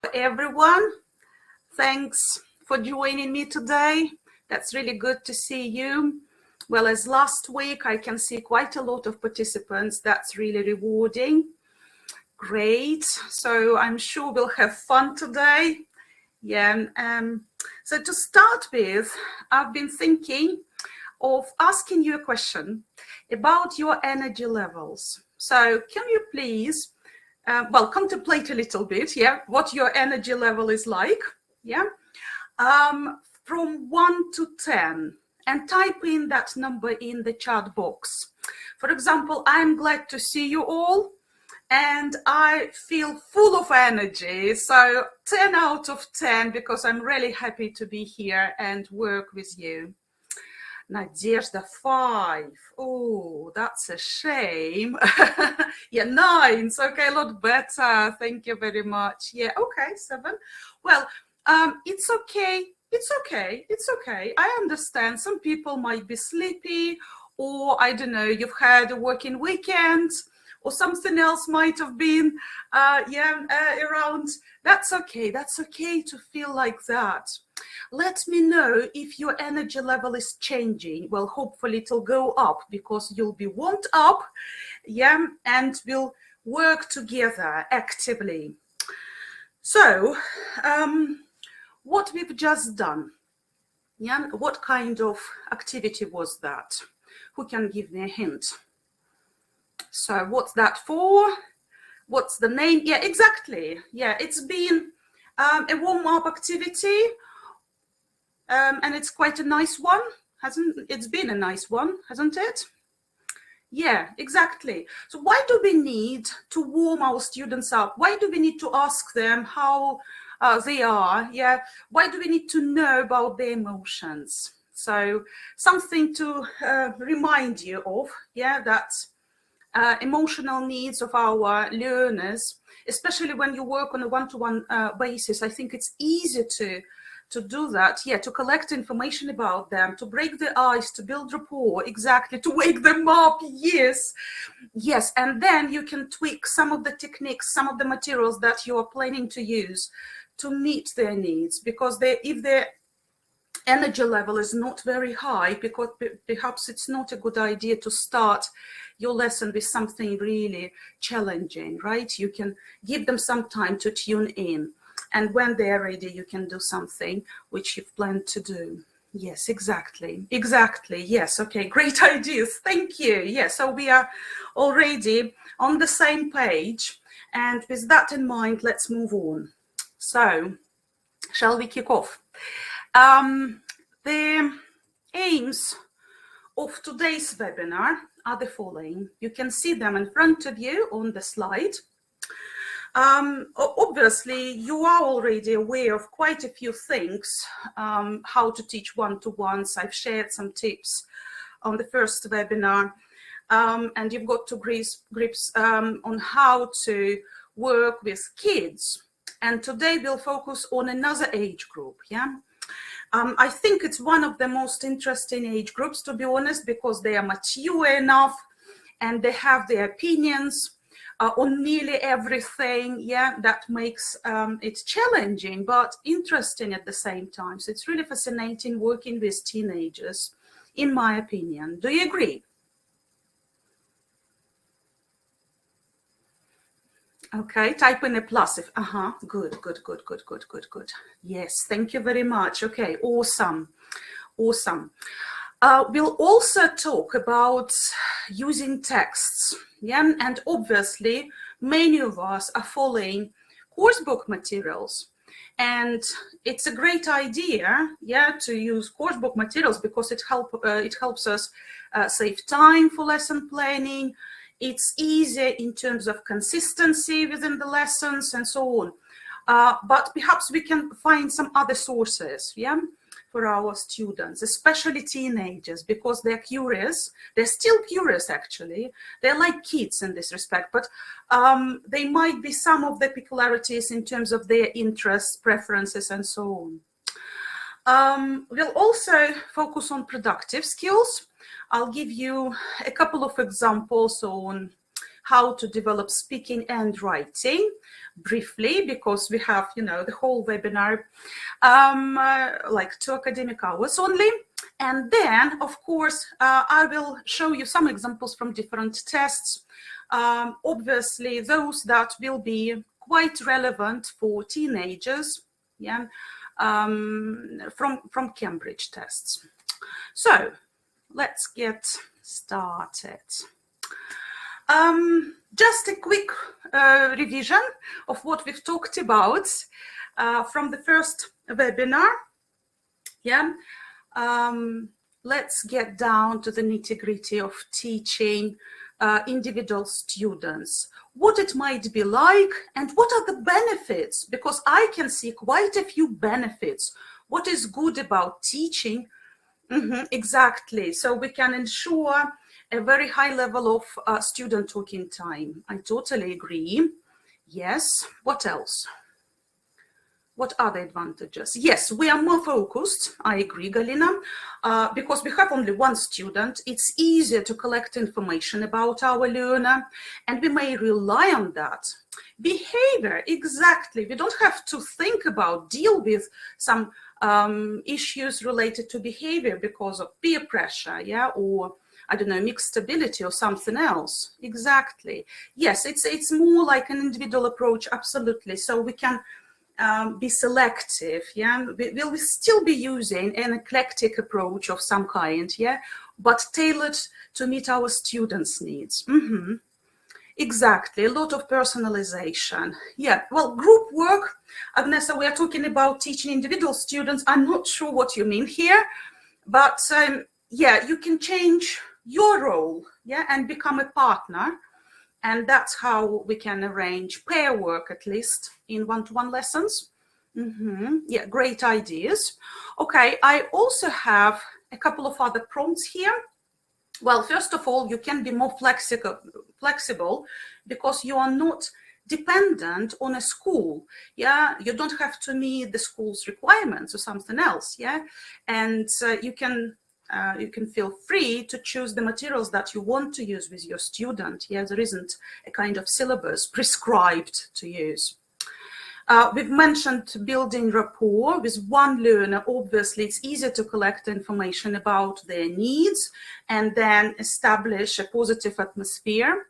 Everyone, thanks for joining me today. That's really good to see you. Well, as last week, I can see quite a lot of participants. That's really rewarding. Great. So I'm sure we'll have fun today. Yeah. So to start with, I've been thinking of asking you a question about your energy levels. So can you please contemplate a little bit, what your energy level is like, from 1 to 10, and type in that number in the chat box. For example, I'm glad to see you all, and I feel full of energy, so 10 out of 10, because I'm really happy to be here and work with you. Nadezhda, 5. Oh, that's a shame. Yeah, 9. Okay, a lot better. Thank you very much. Yeah, okay, 7. Well, it's okay. It's okay. It's okay. I understand some people might be sleepy, or I don't know, you've had a working weekend, or something else might have been around. That's okay. That's okay to feel like that. Let me know if your energy level is changing. Well, hopefully it'll go up, because you'll be warmed up, and we'll work together actively. So, what we've just done, what kind of activity was that? Who can give me a hint? So what's that for? What's the name? Yeah, exactly. Yeah, it's been a warm-up activity. And it's quite a nice one, it's been a nice one, hasn't it? Yeah, exactly. So why do we need to warm our students up? Why do we need to ask them how they are? Yeah, why do we need to know about their emotions? So something to remind you of, that emotional needs of our learners, especially when you work on a one-to-one basis. I think it's easier to do that, to collect information about them, to break the ice, to build rapport, exactly, to wake them up, yes, and then you can tweak some of the techniques, some of the materials that you are planning to use to meet their needs, because if their energy level is not very high, because perhaps it's not a good idea to start your lesson with something really challenging, right? You can give them some time to tune in. And when they're ready, you can do something which you've planned to do. Yes, exactly. Yes, okay, great ideas. Thank you. Yes, so we are already on the same page. And with that in mind, let's move on. So, shall we kick off? The aims of today's webinar are the following. You can see them in front of you on the slide. Obviously, you are already aware of quite a few things, how to teach one-to-ones. I've shared some tips on the first webinar, and you've got to grips on how to work with kids. And today we'll focus on another age group, I think it's one of the most interesting age groups, to be honest, because they are mature enough and they have their opinions on nearly everything, that makes it challenging but interesting at the same time. So it's really fascinating working with teenagers, in my opinion. Do you agree? Okay, type in a plus if, good. Yes, thank you very much. Okay, awesome. We'll also talk about using texts, and obviously many of us are following course book materials, and it's a great idea, to use course book materials, because it helps us save time for lesson planning. It's easier in terms of consistency within the lessons and so on. But perhaps we can find some other sources, for our students, especially teenagers, because they're curious. They're still curious, actually. They're like kids in this respect, but they might be some of the peculiarities in terms of their interests, preferences, and so on. We'll also focus on productive skills. I'll give you a couple of examples on how to develop speaking and writing briefly, because we have, you know, the whole webinar, like 2 academic hours only. And then, of course, I will show you some examples from different tests. Obviously, those that will be quite relevant for teenagers, yeah, from Cambridge tests. So let's get started. Just a quick revision of what we've talked about from the first webinar. Yeah, let's get down to the nitty-gritty of teaching individual students, what it might be like and what are the benefits, because I can see quite a few benefits. What is good about teaching? Exactly, so we can ensure a very high level of student talking time. I totally agree. Yes, what else? What are the advantages? Yes, we are more focused. I agree, Galina, because we have only one student. It's easier to collect information about our learner, and we may rely on that. Behavior, exactly. We don't have to think about, deal with some issues related to behavior because of peer pressure, yeah, or I don't know, mixed ability or something else. Exactly. Yes, it's more like an individual approach, absolutely. So we can be selective, yeah. We'll still be using an eclectic approach of some kind, yeah, but tailored to meet our students' needs. Exactly, a lot of personalization. Yeah, well, group work, Agnesa, we are talking about teaching individual students. I'm not sure what you mean here, but yeah, you can change your role, yeah, and become a partner. And that's how we can arrange pair work, at least in one-to-one lessons. Yeah, great ideas. Okay, I also have a couple of other prompts here. Well, first of all, you can be more flexible because you are not dependent on a school. Yeah, you don't have to meet the school's requirements or something else. Yeah, and you can feel free to choose the materials that you want to use with your student. Yeah, there isn't a kind of syllabus prescribed to use. We've mentioned building rapport with one learner. Obviously, it's easier to collect information about their needs and then establish a positive atmosphere.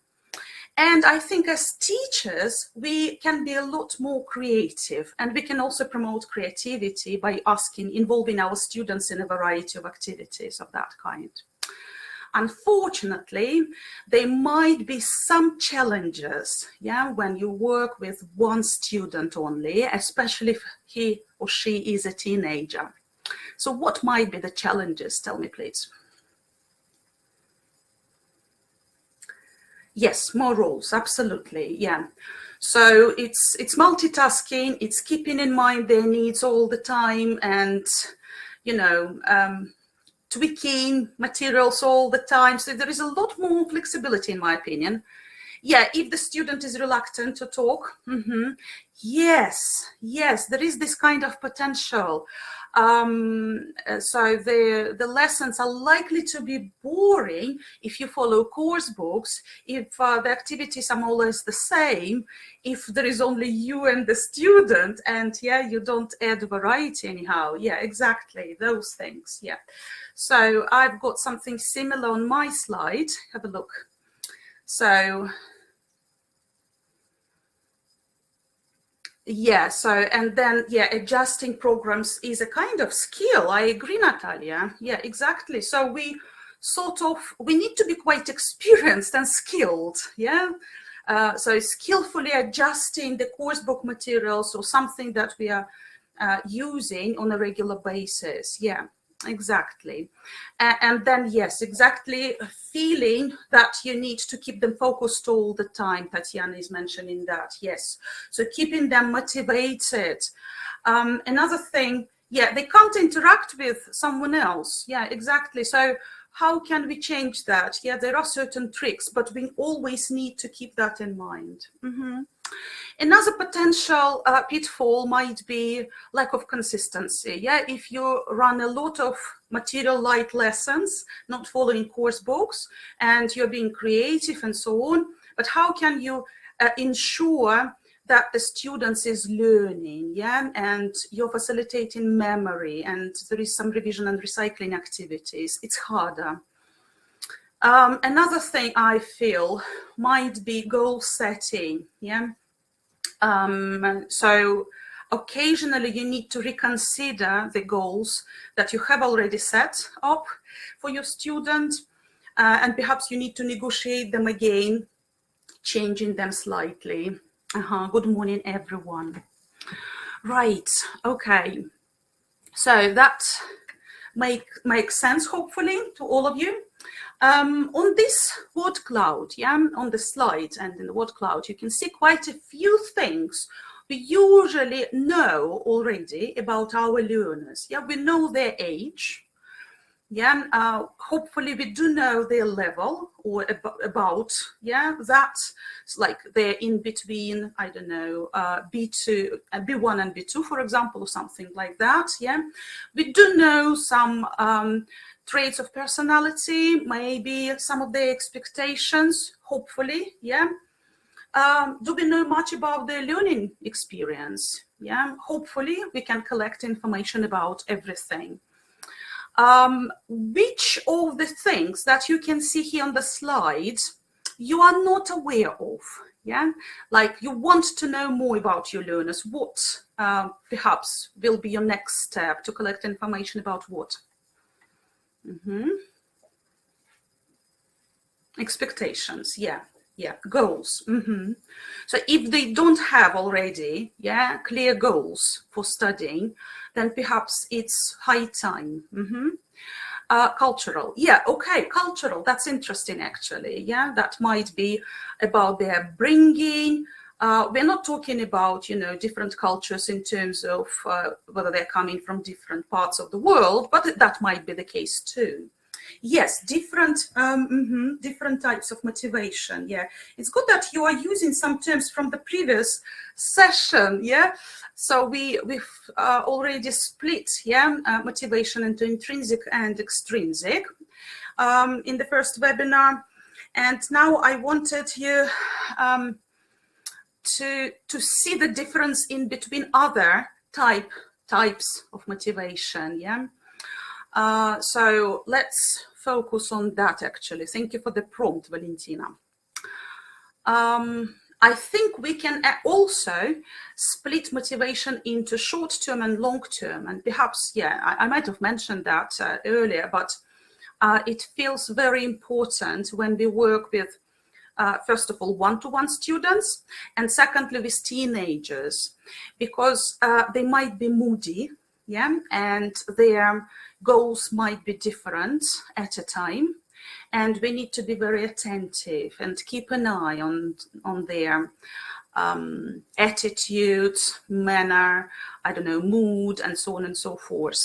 And I think as teachers, we can be a lot more creative, and we can also promote creativity by involving our students in a variety of activities of that kind. Unfortunately, there might be some challenges, yeah, when you work with one student only, especially if he or she is a teenager. So what might be the challenges? Tell me, please. Yes, more roles, absolutely, yeah. So it's multitasking, it's keeping in mind their needs all the time, and, you know, tweaking materials all the time. So there is a lot more flexibility, in my opinion. Yeah, if the student is reluctant to talk, yes, there is this kind of potential. So the lessons are likely to be boring if you follow course books, if the activities are more or less the same, if there is only you and the student, and yeah, you don't add variety anyhow. Yeah, exactly, those things, yeah. So I've got something similar on my slide. Have a look. So yeah, so, and then, yeah, adjusting programs is a kind of skill. I agree, Natalia. Yeah, exactly. So we need to be quite experienced and skilled, yeah? So skillfully adjusting the course book materials or something that we are using on a regular basis, yeah. Exactly. And then, yes, exactly, feeling that you need to keep them focused all the time. Tatiana is mentioning that, yes. So keeping them motivated. Another thing, yeah, they can't interact with someone else. Yeah, exactly. So how can we change that? Yeah, there are certain tricks, but we always need to keep that in mind. Another potential pitfall might be lack of consistency. Yeah, if you run a lot of material light lessons, not following course books, and you're being creative and so on, but how can you ensure that the students is learning, yeah, and you're facilitating memory, and there is some revision and recycling activities. It's harder. Another thing I feel might be goal setting, yeah. So occasionally you need to reconsider the goals that you have already set up for your student, and perhaps you need to negotiate them again, changing them slightly. Good morning, everyone. Right, okay. So that makes sense, hopefully, to all of you. On this word cloud, yeah, on the slide and in the word cloud, you can see quite a few things we usually know already about our learners. Yeah, we know their age. Yeah, hopefully we do know their level, or about, yeah, that's like they're in between, I don't know, B2, B1 and B2, for example, or something like that. Yeah, we do know some traits of personality, maybe some of their expectations, hopefully. Yeah. Do we know much about their learning experience? Yeah, hopefully we can collect information about everything. Which of the things that you can see here on the slide you are not aware of? Yeah, like you want to know more about your learners. What perhaps will be your next step to collect information about what? Expectations, yeah, goals. So if they don't have already, yeah, clear goals for studying, then perhaps it's high time. Cultural, yeah, okay, cultural, that's interesting actually. Yeah, that might be about their bringing. We're not talking about, you know, different cultures in terms of whether they're coming from different parts of the world, but that might be the case too. Yes, different types of motivation. Yeah, it's good that you are using some terms from the previous session. Yeah, so we've already split, yeah, motivation into intrinsic and extrinsic in the first webinar, and now I wanted you to see the difference in between other types of motivation. Yeah. So let's focus on that actually. Thank you for the prompt, Valentina. I think we can also split motivation into short-term and long-term, and perhaps, yeah, I might have mentioned that earlier, but it feels very important when we work with, first of all, one-to-one students, and secondly, with teenagers, because they might be moody, yeah, and their goals might be different at a time, and we need to be very attentive and keep an eye on their attitude, manner, I don't know, mood, and so on and so forth.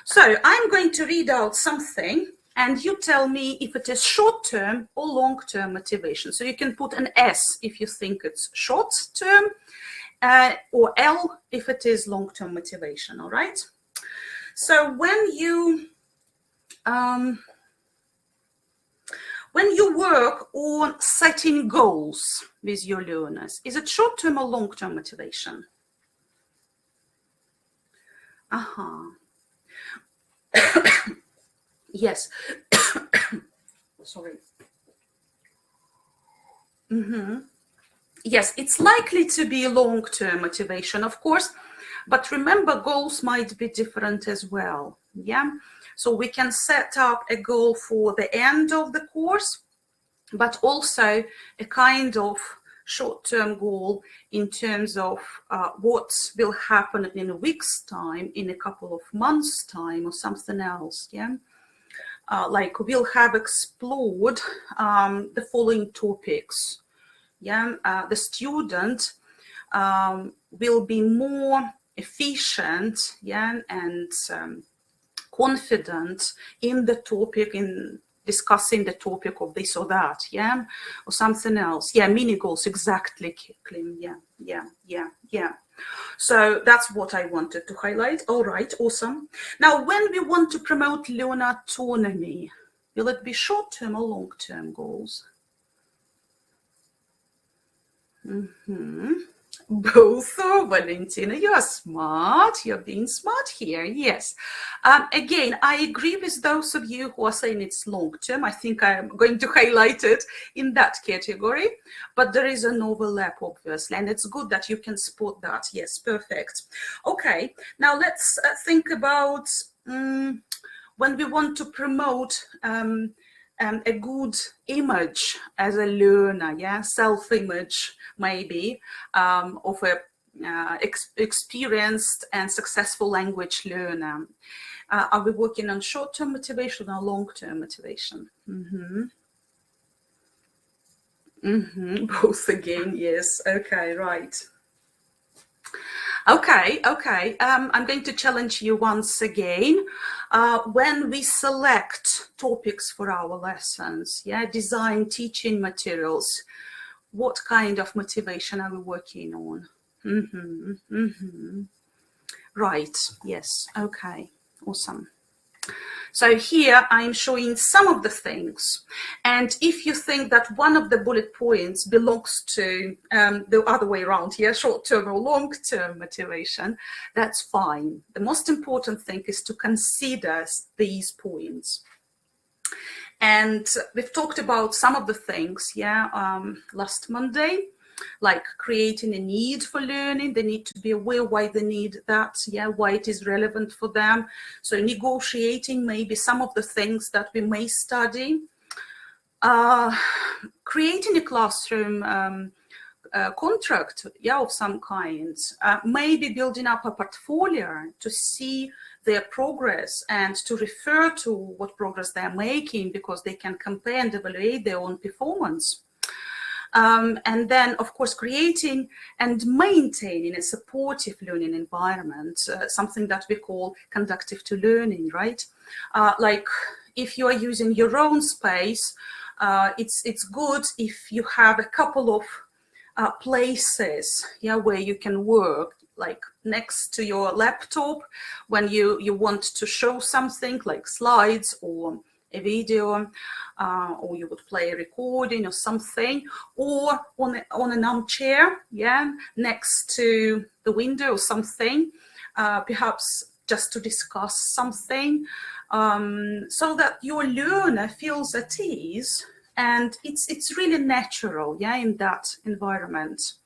So I'm going to read out something, and you tell me if it is short-term or long-term motivation. So you can put an S if you think it's short-term, or L if it is long-term motivation, all right? So when you work on setting goals with your learners, is it short-term or long-term motivation? Yes. Sorry. Yes, it's likely to be long-term motivation, of course, but remember, goals might be different as well. Yeah, so we can set up a goal for the end of the course, but also a kind of short-term goal in terms of what will happen in a week's time, in a couple of months' time, or something else. Yeah, like we'll have explored the following topics. Yeah, the student will be more efficient, yeah, and confident in the topic, in discussing the topic of this or that, yeah, or something else. Yeah, mini goals, exactly, Kim. Yeah. So that's what I wanted to highlight. All right, awesome. Now, when we want to promote learner autonomy, will it be short-term or long-term goals? Both, Valentina, you are smart. You're being smart here, yes. Again, I agree with those of you who are saying it's long-term. I think I'm going to highlight it in that category, but there is an overlap, obviously, and it's good that you can spot that. Yes, perfect. Okay, now let's think about when we want to promote a good image as a learner, yeah, self-image maybe, of a experienced and successful language learner. Are we working on short-term motivation or long-term motivation? Both again, yes. Okay, right. Okay. I'm going to challenge you once again. When we select topics for our lessons, yeah, design teaching materials, what kind of motivation are we working on? Right, yes, okay, awesome. So here I'm showing some of the things. And if you think that one of the bullet points belongs to the other way around here, short-term or long-term motivation, that's fine. The most important thing is to consider these points. And we've talked about some of the things, yeah, last Monday, like creating a need for learning. They need to be aware why they need that, yeah, why it is relevant for them. So negotiating maybe some of the things that we may study. Creating a classroom contract, yeah, of some kind. Maybe building up a portfolio to see their progress and to refer to what progress they're making, because they can compare and evaluate their own performance. And then, of course, creating and maintaining a supportive learning environment, something that we call conducive to learning, right? Like if you are using your own space, it's good if you have a couple of places, yeah, where you can work, like next to your laptop when you want to show something like slides or a video, or you would play a recording or something, or on an armchair, yeah, next to the window or something, perhaps just to discuss something, so that your learner feels at ease and it's really natural, yeah, in that environment.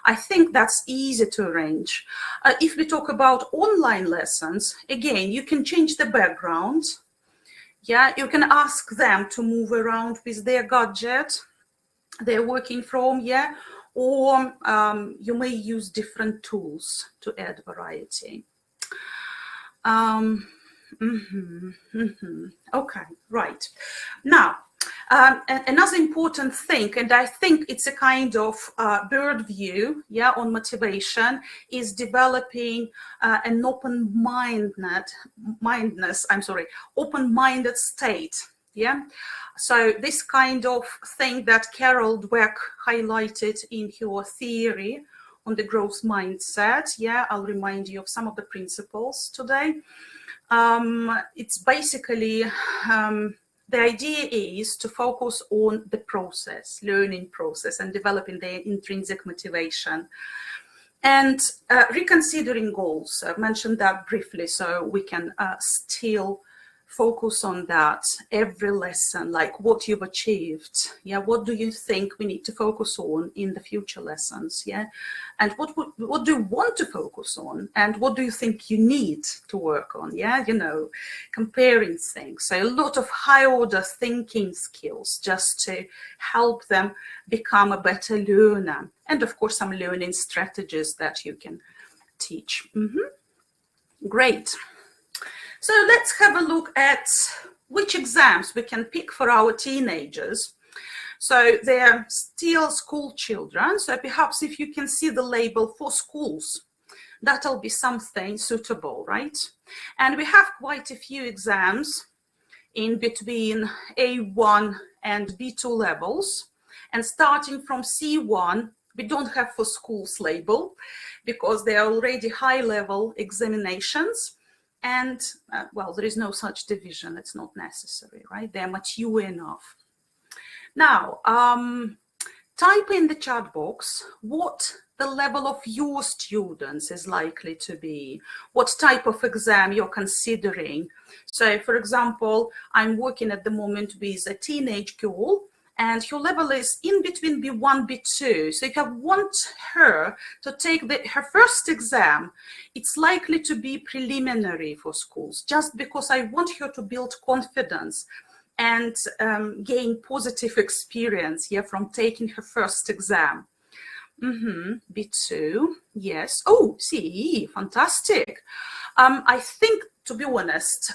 I think that's easy to arrange. If we talk about online lessons, again, you can change the background. Yeah, you can ask them to move around with their gadget they're working from, yeah, or you may use different tools to add variety. Okay, right. Now, another important thing, and I think it's a kind of bird view, yeah, on motivation, is developing an open-minded state, yeah. So this kind of thing that Carol Dweck highlighted in her theory on the growth mindset, yeah, I'll remind you of some of the principles today. It's basically the idea is to focus on the process, learning process, and developing the intrinsic motivation. And reconsidering goals. I've mentioned that briefly, so we can still focus on that every lesson, like what you've achieved. Yeah, what do you think we need to focus on in the future lessons? Yeah, and what do you want to focus on, and what do you think you need to work on? Yeah, you know, comparing things. So a lot of high order thinking skills just to help them become a better learner, and of course some learning strategies that you can teach. Great. So let's have a look at which exams we can pick for our teenagers. So they're still school children. So perhaps if you can see the label for schools, that'll be something suitable, right? And we have quite a few exams in between A1 and B2 levels. And starting from C1, we don't have for schools label because they are already high-level examinations. And, well, there is no such division. It's not necessary, right? They're mature enough. Now, type in the chat box what the level of your students is likely to be, what type of exam you're considering. So for example, I'm working at the moment with a teenage girl, and her level is in between B1, B2. So if I want her to take her first exam, it's likely to be preliminary for schools, just because I want her to build confidence and gain positive experience from taking her first exam. B2, yes. Oh, CE, fantastic. I think, to be honest,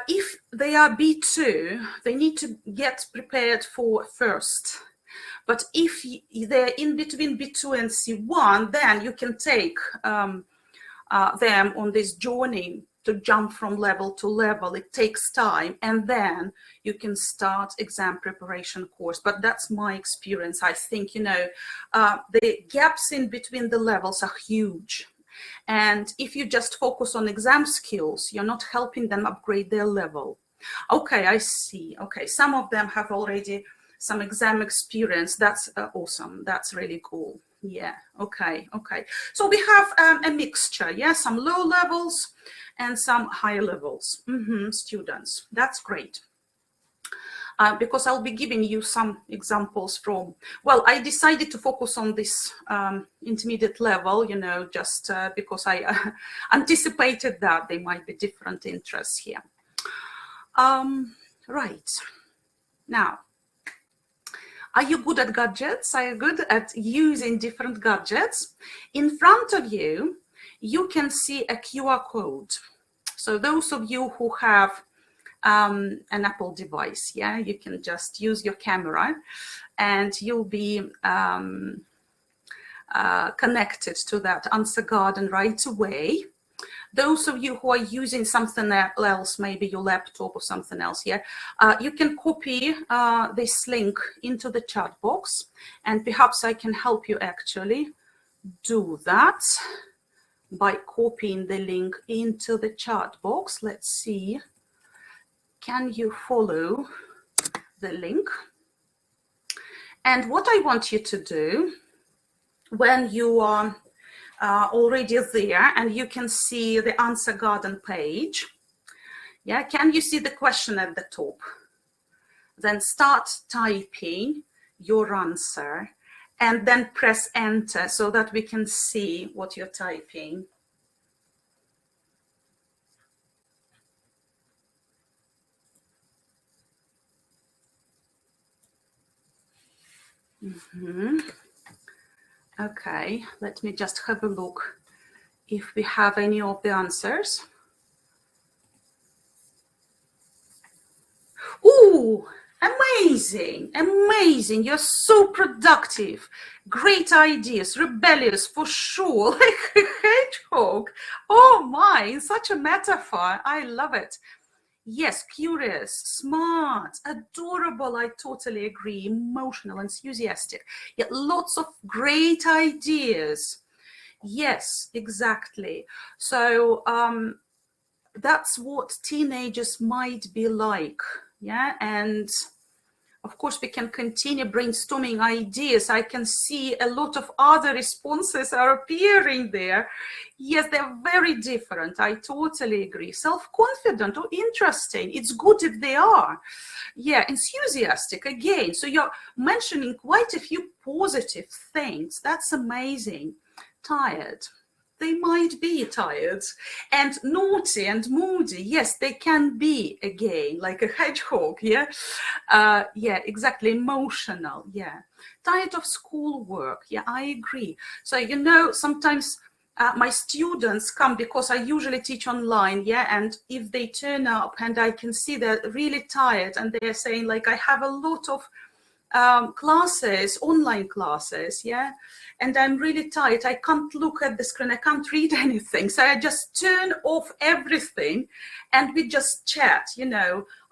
if they are B2, they need to get prepared for first. But if they're in between B2 and C1, then you can take them on this journey to jump from level to level. It takes time, and then you can start exam preparation course. But that's my experience. I think, the gaps in between the levels are huge. And if you just focus on exam skills, you're not helping them upgrade their level. Okay, I see. Okay, some of them have already some exam experience. That's awesome. That's really cool. Yeah, okay. So we have a mixture, some low levels and some high levels students. That's great. Because I'll be giving you some examples from, well, I decided to focus on this intermediate level, just because I anticipated that there might be different interests here. Right. Now, are you good at gadgets? Are you good at using different gadgets? In front of you, you can see a QR code. So those of you who have an Apple device, you can just use your camera and you'll be connected to that answer garden right away. Those of you who are using something else, maybe your laptop or something else, you can copy this link into the chat box, and perhaps I can help you actually do that by copying the link into the chat box. Let's see. Can you follow the link? And what I want you to do when you are already there and you can see the answer garden page, can you see the question at the top? Then start typing your answer and then press enter so that we can see what you're typing. Okay, let me just have a look if we have any of the answers. Ooh, amazing, amazing. You're so productive. Great ideas, rebellious for sure, like a hedgehog. Oh my, such a metaphor. I love it. Yes, curious, smart, adorable, I totally agree, emotional, enthusiastic. Yeah, lots of great ideas. Yes, exactly. So that's what teenagers might be like, and of course we can continue brainstorming ideas. I can see a lot of other responses are appearing there. Yes, they're very different. I totally agree. Self-confident, oh, interesting. It's good if they are. Yeah, enthusiastic again. So you're mentioning quite a few positive things. That's amazing. Tired. They might be tired. And naughty and moody, yes, they can be again, like a hedgehog, yeah, exactly, emotional, tired of schoolwork, I agree. So, sometimes my students come because I usually teach online, and if they turn up and I can see they're really tired and they're saying, like, I have a lot of classes, online classes, and I'm really tired. I can't look at the screen. I can't read anything. So I just turn off everything and we just chat,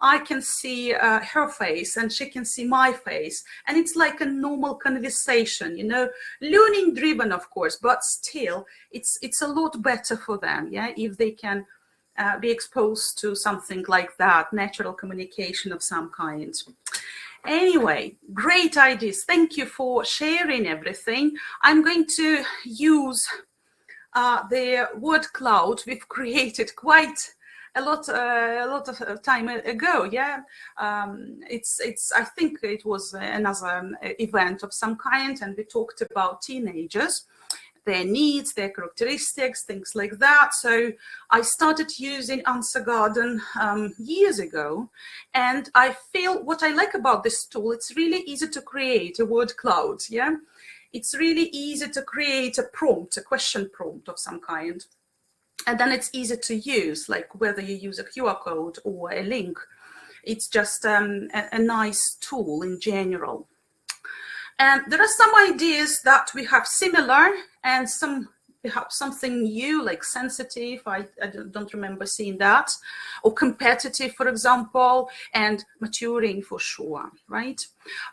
I can see her face and she can see my face. And it's like a normal conversation, learning driven, of course, but still it's a lot better for them, if they can be exposed to something like that, natural communication of some kind. Anyway, great ideas. Thank you for sharing everything. I'm going to use the word cloud we've created quite a lot of time ago. Yeah, it's I think it was another event of some kind, and we talked about teenagers, their needs, their characteristics, things like that. So I started using Answer Garden years ago, and I feel what I like about this tool, it's really easy to create a word cloud. Yeah, it's really easy to create a prompt, a question prompt of some kind. And then it's easy to use, like whether you use a QR code or a link. It's just a nice tool in general. And there are some ideas that we have similar, and some perhaps something new, like sensitive. I don't remember seeing that, or competitive, for example, and maturing for sure, right?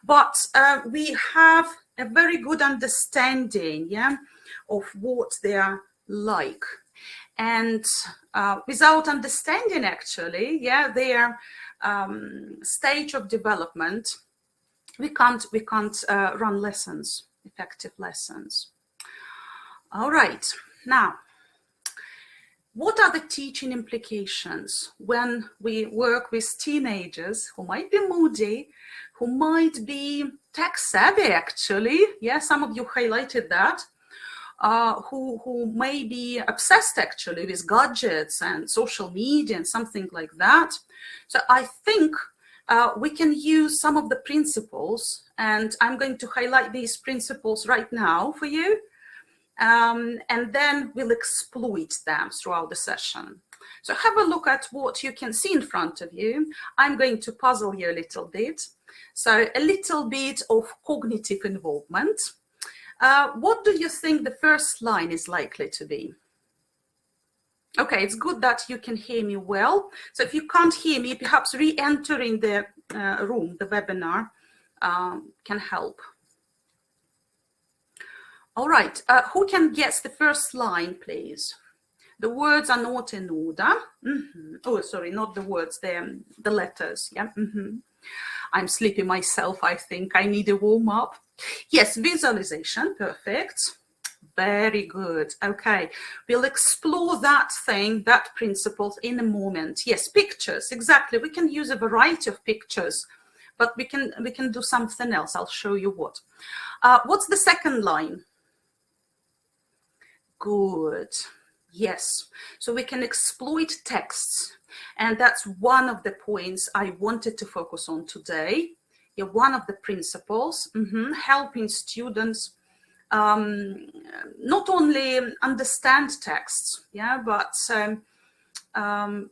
But we have a very good understanding, yeah, of what they are like. And without understanding, actually, yeah, their stage of development, we can't run lessons, effective lessons. All right, now, what are the teaching implications when we work with teenagers who might be moody, who might be tech savvy, actually? Yeah, some of you highlighted that. Who may be obsessed actually with gadgets and social media and something like that. So I think we can use some of the principles, and I'm going to highlight these principles right now for you, and then we'll exploit them throughout the session. So have a look at what you can see in front of you. I'm going to puzzle you a little bit. So a little bit of cognitive involvement. What do you think the first line is likely to be? Okay, it's good that you can hear me well. So if you can't hear me, perhaps re-entering the room, the webinar, can help. All right, who can guess the first line, please? The words are not in order. Oh, sorry, not the words, the letters. Yeah. I'm sleepy myself, I think. I need a warm-up. Yes, visualization, perfect. Very good. Okay, we'll explore that thing, that principle in a moment. Yes, pictures, exactly. We can use a variety of pictures, but we can do something else. I'll show you what. What's the second line? Good. Yes, so we can exploit texts, and that's one of the points I wanted to focus on today. Yeah, one of the principles, helping students not only understand texts, yeah, but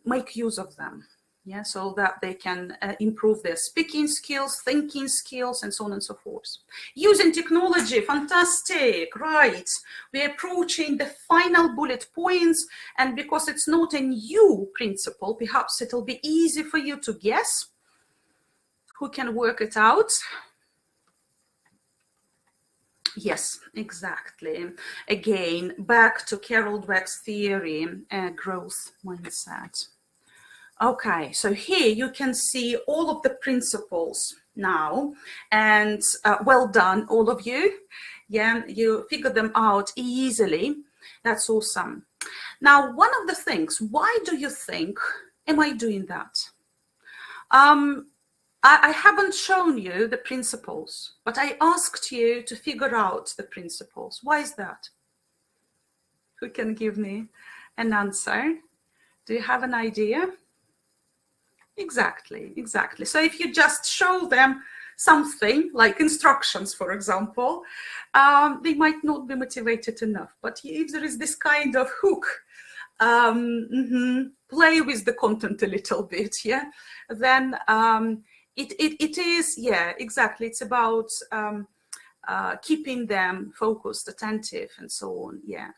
make use of them, yeah, so that they can improve their speaking skills, thinking skills, and so on and so forth. Using technology, fantastic, right? We're approaching the final bullet points, and because it's not a new principle, perhaps it'll be easy for you to guess. Who can work it out? Yes, exactly. Again, back to Carol Dweck's theory, growth mindset. Okay, so here you can see all of the principles now, and well done, all of you. Yeah, you figured them out easily. That's awesome. Now, one of the things, why do you think am I doing that? I haven't shown you the principles, but I asked you to figure out the principles. Why is that? Who can give me an answer? Do you have an idea? Exactly, exactly. So if you just show them something like instructions, for example, they might not be motivated enough. But if there is this kind of hook, play with the content a little bit, yeah, then it is, yeah, exactly. It's about keeping them focused, attentive, and so on, yeah.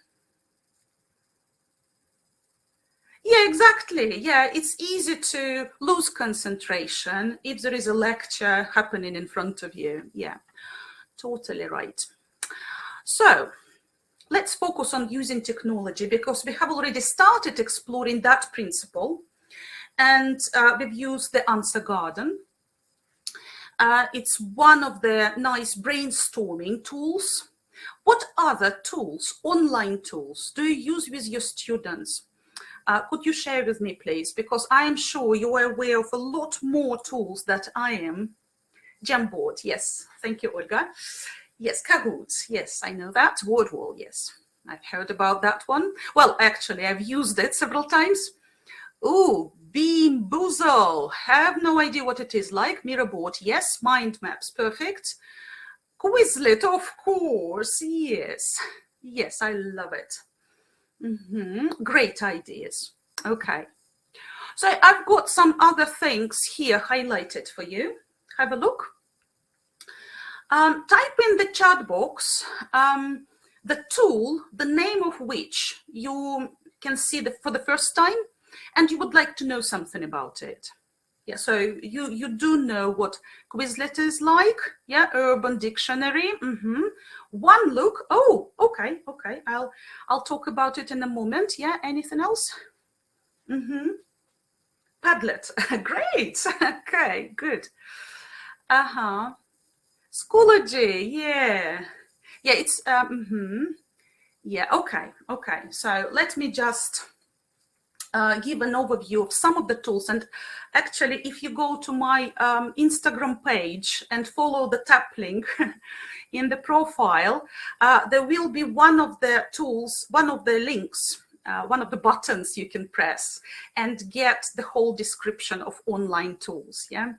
Yeah, exactly. Yeah, it's easy to lose concentration if there is a lecture happening in front of you. Yeah, totally right. So let's focus on using technology, because we have already started exploring that principle, and we've used the Answer Garden. It's one of the nice brainstorming tools. What other tools, online tools, do you use with your students? Could you share with me, please? Because I am sure you are aware of a lot more tools that I am. Jamboard, yes. Thank you, Olga. Yes, Kahoots, yes, I know that. Wordwall, yes. I've heard about that one. Well, actually, I've used it several times. Ooh, Beamboozle. Have no idea what it is like. Mirrorboard, yes. Mind maps, perfect. Quizlet, of course, yes. Yes, I love it. Great ideas. Okay. So I've got some other things here highlighted for you. Have a look. Type in the chat box the tool, the name of which you can see for the first time, and you would like to know something about it. Yeah, so you do know what Quizlet is like. Yeah, Urban Dictionary. One look. Oh, okay. I'll talk about it in a moment. Yeah, anything else? Padlet. Great. Okay, good. Schoology. Yeah. Yeah, it's yeah, okay. So let me just give an overview of some of the tools. And actually, if you go to my Instagram page and follow the tap link in the profile, there will be one of the tools, one of the links, one of the buttons you can press and get the whole description of online tools. Yeah.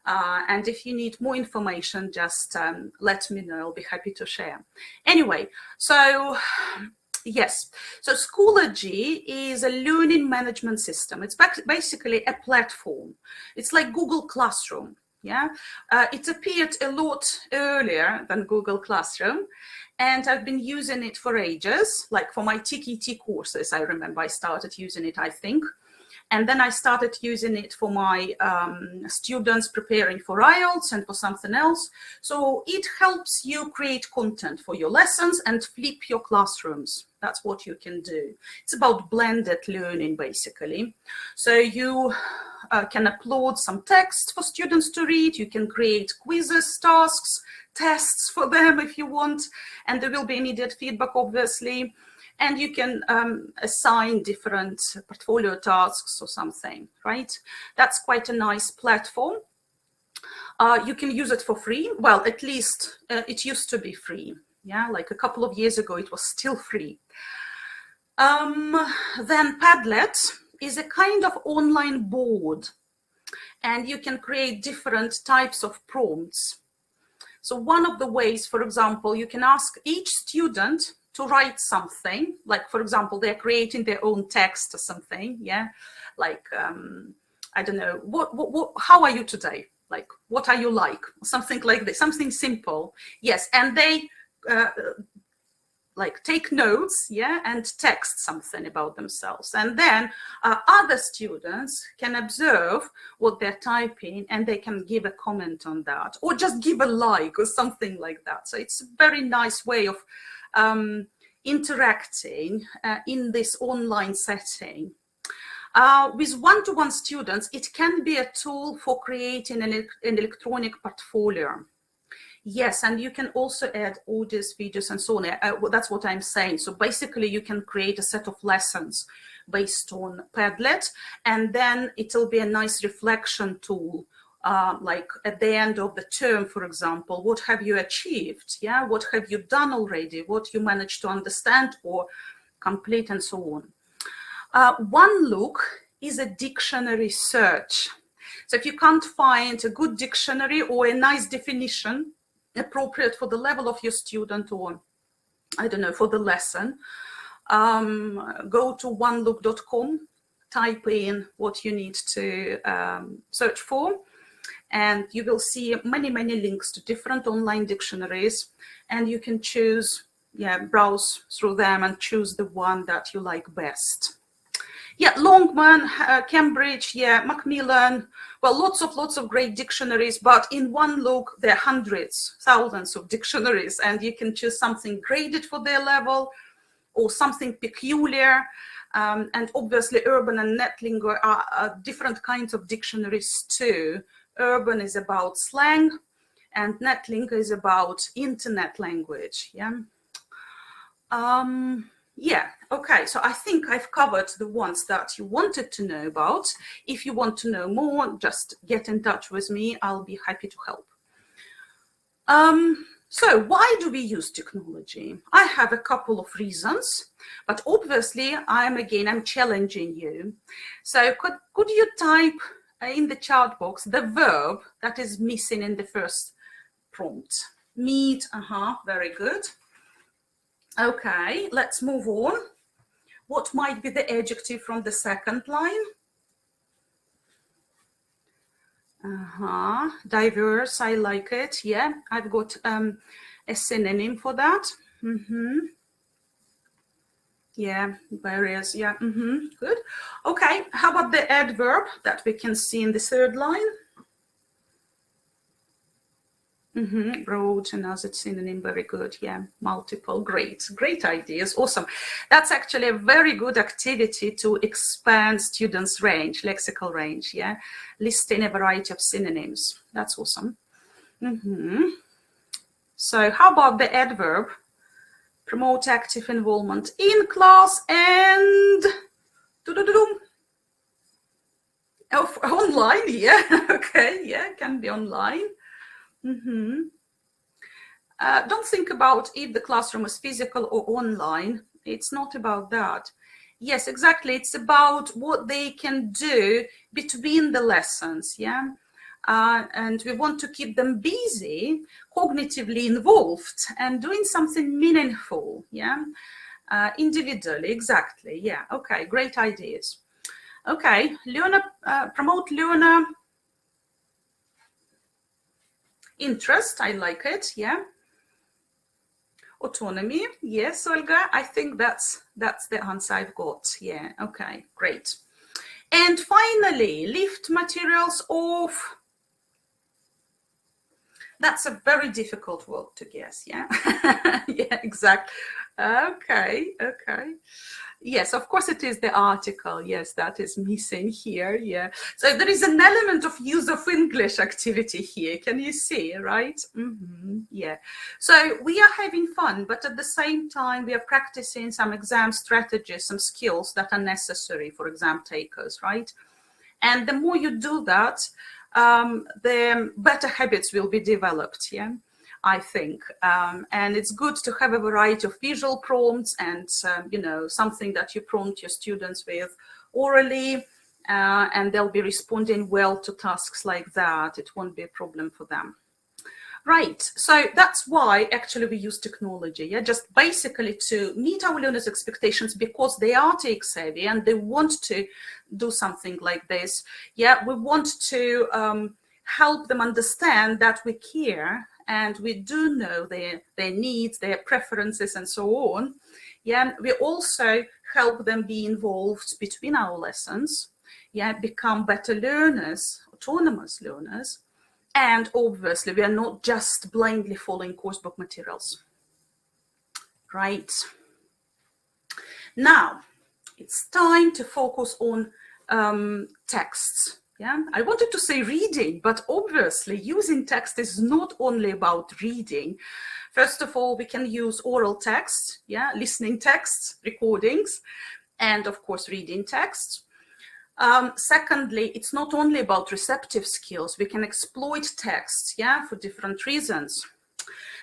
And if you need more information, just let me know. I'll be happy to share. Anyway, so yes, so Schoology is a learning management system. It's basically a platform. It's like Google Classroom. Yeah, it appeared a lot earlier than Google Classroom, and I've been using it for ages. Like for my TET courses, I remember I started using it, I think. And then I started using it for my students preparing for IELTS and for something else. So it helps you create content for your lessons and flip your classrooms. That's what you can do. It's about blended learning, basically. So you can upload some text for students to read. You can create quizzes, tasks, tests for them if you want. And there will be immediate feedback, obviously. And you can assign different portfolio tasks or something, right? That's quite a nice platform. You can use it for free. Well, at least it used to be free. Yeah, like a couple of years ago, it was still free. Then Padlet is a kind of online board, and you can create different types of prompts. So one of the ways, for example, you can ask each student to write something, like, for example, they're creating their own text or something, yeah? Like, I don't know, how are you today? Like, what are you like? Something like this, something simple. Yes, and they like take notes, yeah, and text something about themselves. And then other students can observe what they're typing and they can give a comment on that, or just give a like or something like that. So it's a very nice way of interacting in this online setting. With one-to-one students, it can be a tool for creating an electronic portfolio. Yes, and you can also add audios, videos, and so on. That's what I'm saying. So basically, you can create a set of lessons based on Padlet, and then it'll be a nice reflection tool. Like at the end of the term, for example, what have you achieved? Yeah, what have you done already? What you managed to understand or complete, and so on. One look is a dictionary search. So if you can't find a good dictionary or a nice definition appropriate for the level of your student, or I don't know, for the lesson, go to onelook.com, type in what you need to search for, and you will see many links to different online dictionaries, and you can choose, yeah, browse through them and choose the one that you like best. Yeah, Longman, Cambridge, yeah, Macmillan, well, lots of great dictionaries, but in one look, there are hundreds, thousands of dictionaries, and you can choose something graded for their level or something peculiar. And obviously, Urban and NetLingo are different kinds of dictionaries too, urban is about slang, and netlink is about internet language. Yeah. Yeah, okay, so I think I've covered the ones that you wanted to know about. If you want to know more, just get in touch with me. I'll be happy to help. So why do we use technology? I have a couple of reasons, but obviously I'm challenging you. So could you type in the chat box the verb that is missing in the first prompt? Meet, very good. Okay, let's move on. What might be the adjective from the second line? Diverse, I like it. Yeah, I've got a synonym for that. Yeah, various, yeah, good. Okay, how about the adverb that we can see in the third line? Broad, another synonym, very good. Yeah, multiple, great ideas, awesome. That's actually a very good activity to expand students' range, lexical range. Yeah, listing a variety of synonyms. That's awesome. So how about the adverb? Promote active involvement in class and online. Yeah, okay, yeah, can be online. Don't think about if the classroom is physical or online. It's not about that. Yes, exactly. It's about what they can do between the lessons. Yeah. And we want to keep them busy, cognitively involved, and doing something meaningful. Yeah. Individually. Exactly. Yeah. Okay. Great ideas. Okay. Promote learner interest. I like it. Yeah. Autonomy. Yes, Olga, I think that's the answer I've got. Yeah, okay, great. And finally, lift materials off. That's a very difficult word to guess. Yeah. Yeah, exactly. Okay. Yes, of course it is the article. Yes, that is missing here. Yeah. So there is an element of use of English activity here. Can you see, right? Yeah. So we are having fun, but at the same time, we are practicing some exam strategies, some skills that are necessary for exam takers, right? And the more you do that, the better habits will be developed. Yeah. I think, and it's good to have a variety of visual prompts and, something that you prompt your students with orally, and they'll be responding well to tasks like that. It won't be a problem for them. Right, so that's why actually we use technology, yeah, just basically to meet our learners' expectations because they are tech savvy and they want to do something like this. Yeah, we want to help them understand that we care and we do know their needs, their preferences, and so on. Yeah, we also help them be involved between our lessons, yeah, become better learners, autonomous learners. And obviously, we are not just blindly following coursebook materials. Right. Now, it's time to focus on texts. Yeah, I wanted to say reading, but obviously using text is not only about reading. First of all, we can use oral text, yeah, listening texts, recordings, and of course, reading texts. Secondly, it's not only about receptive skills. We can exploit text, yeah, for different reasons.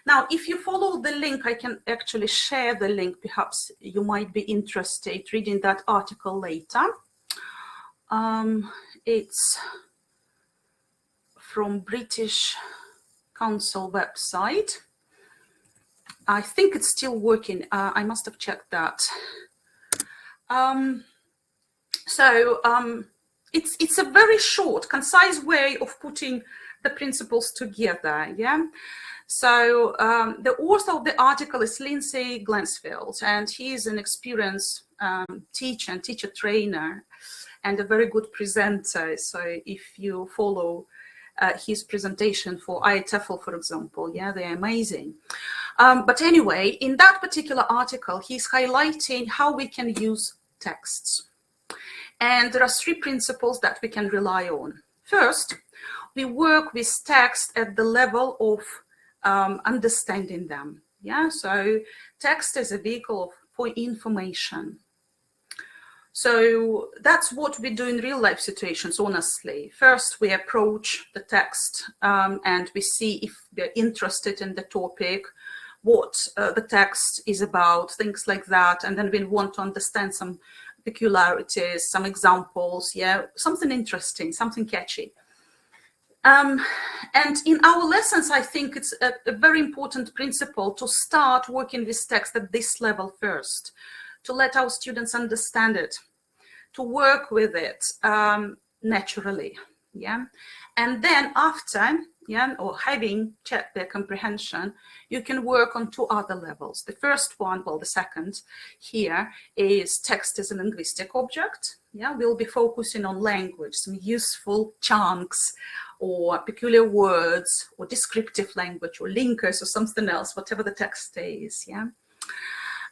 Now, if you follow the link, I can actually share the link. Perhaps you might be interested reading that article later. It's from British Council website. I think it's still working. I must have checked that. It's a very short, concise way of putting the principles together. Yeah. So the author of the article is Lindsay Glansfield, and he is an experienced teacher and teacher trainer and a very good presenter. So if you follow his presentation for IHTTC, for example, yeah, they're amazing. But anyway, in that particular article, he's highlighting how we can use texts. And there are three principles that we can rely on. First, we work with text at the level of understanding them. Yeah, so text is a vehicle for information. So that's what we do in real life situations, honestly. First, we approach the text and we see if they're interested in the topic, what the text is about, things like that. And then we want to understand some peculiarities, some examples, yeah, something interesting, something catchy. And in our lessons, I think it's a very important principle to start working with text at this level first, to let our students understand it, to work with it naturally, yeah. And then after, yeah, or having checked their comprehension, you can work on 2 other levels. The first one, well, the second here is text as a linguistic object. Yeah, we'll be focusing on language, some useful chunks or peculiar words or descriptive language or linkers or something else, whatever the text is, yeah.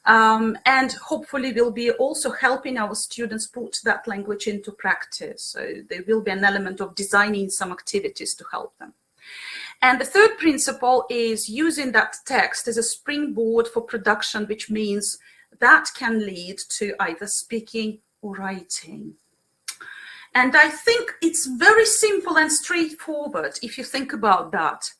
And hopefully we'll be also helping our students put that language into practice. So there will be an element of designing some activities to help them. And the third principle is using that text as a springboard for production, which means that can lead to either speaking or writing. And I think it's very simple and straightforward if you think about that.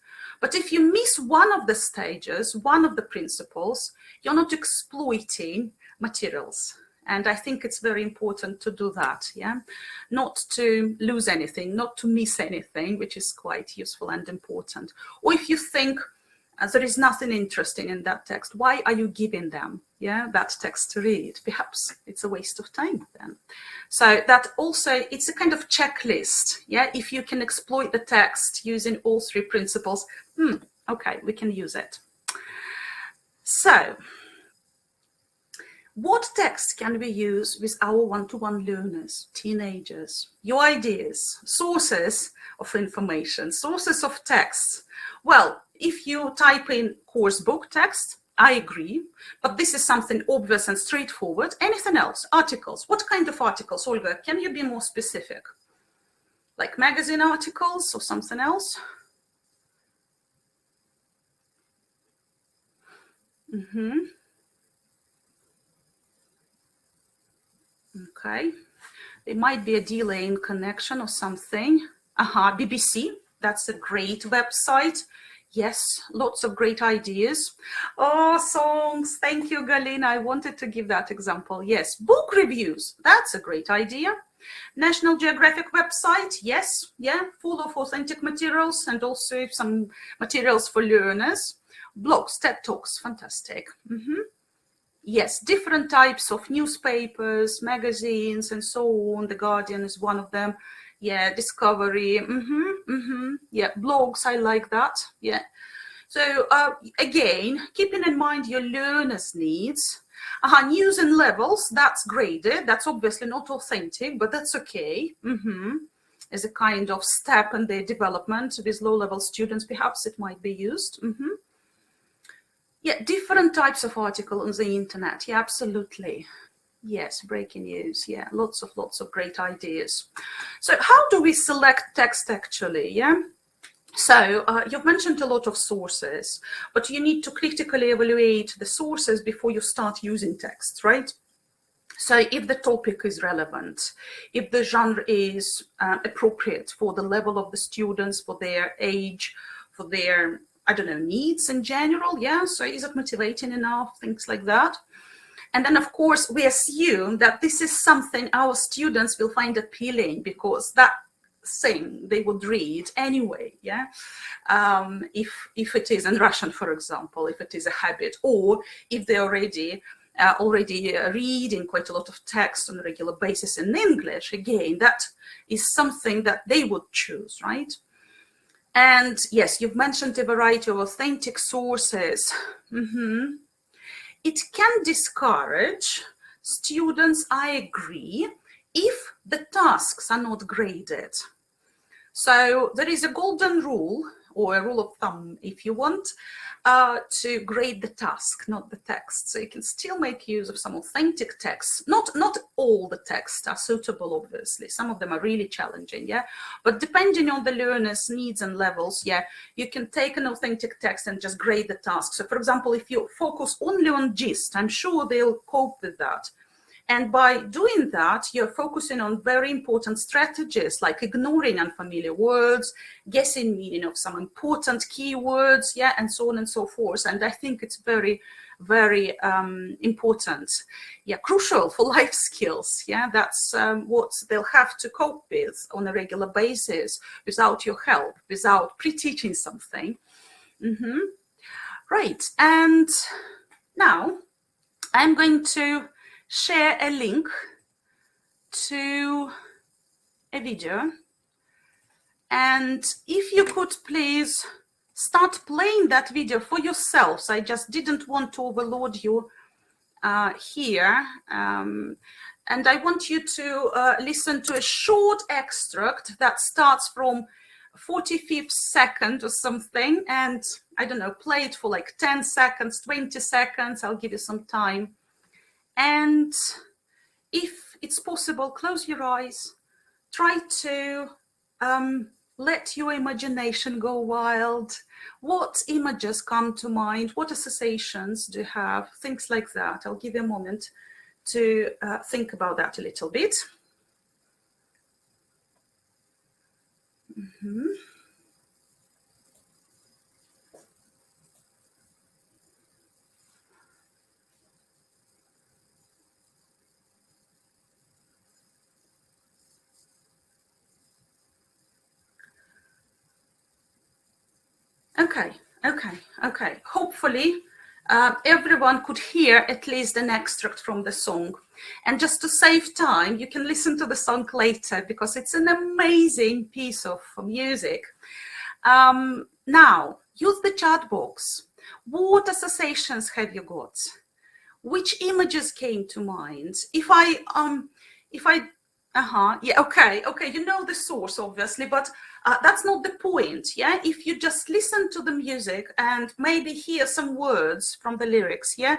But if you miss one of the stages, one of the principles, you're not exploiting materials. And I think it's very important to do that, yeah? Not to lose anything, not to miss anything, which is quite useful and important. Or if you think there is nothing interesting in that text, why are you giving them, yeah, that text to read? Perhaps it's a waste of time then. So that also, it's a kind of checklist, yeah? If you can exploit the text using all 3 principles, okay, we can use it. So, what text can we use with our one-to-one learners, teenagers? Your ideas, sources of information, sources of text. Well, if you type in course book text, I agree, but this is something obvious and straightforward. Anything else? Articles. What kind of articles, Olga? Can you be more specific? Like magazine articles or something else? Okay, there might be a delay in connection or something. BBC, that's a great website. Yes, lots of great ideas. Oh, songs, thank you, Galina. I wanted to give that example. Yes, book reviews, that's a great idea. National Geographic website, yes, yeah, full of authentic materials and also some materials for learners. Blogs, TED Talks, fantastic. Yes, different types of newspapers, magazines, and so on. The Guardian is one of them. Yeah, Discovery. Yeah, blogs, I like that. Yeah. So again, keeping in mind your learners' needs. News and levels, that's graded. That's obviously not authentic, but that's okay. As a kind of step in their development with low-level students, perhaps it might be used. Yeah, different types of articles on the internet. Yeah, absolutely. Yes, breaking news. Yeah, lots of great ideas. So how do we select text actually? Yeah. So you've mentioned a lot of sources, but you need to critically evaluate the sources before you start using text, right? So if the topic is relevant, if the genre is appropriate for the level of the students, for their age, for their, I don't know, needs in general, yeah, so is it motivating enough, things like that. And then, of course, we assume that this is something our students will find appealing because that thing they would read anyway, yeah. If it is in Russian, for example, if it is a habit, or if they already reading quite a lot of text on a regular basis in English, again, that is something that they would choose, right? And yes, you've mentioned a variety of authentic sources. It can discourage students, I agree, if the tasks are not graded. So there is a golden rule or a rule of thumb, if you want, to grade the task, not the text. So you can still make use of some authentic texts. Not all the texts are suitable, obviously. Some of them are really challenging, yeah. But depending on the learner's needs and levels, yeah, you can take an authentic text and just grade the task. So for example, if you focus only on gist, I'm sure they'll cope with that. And by doing that, you're focusing on very important strategies like ignoring unfamiliar words, guessing meaning of some important keywords, yeah, and so on and so forth. And I think it's very, very important, yeah, crucial for life skills. Yeah, that's what they'll have to cope with on a regular basis without your help, without pre-teaching something. Right, and now I'm going to share a link to a video, and if you could please start playing that video for yourselves. I just didn't want to overload you here, and I want you to listen to a short extract that starts from 45th second or something, and I don't know, play it for like 10 seconds, 20 seconds. I'll give you some time. And if it's possible, close your eyes, try to let your imagination go wild. What images come to mind? What associations do you have? Things like that. I'll give you a moment to think about that a little bit. Okay. Hopefully everyone could hear at least an extract from the song. And just to save time, you can listen to the song later because it's an amazing piece of music. Now, use the chat box. What associations have you got? Which images came to mind? You know the source, obviously, but that's not the point, yeah? If you just listen to the music and maybe hear some words from the lyrics, yeah?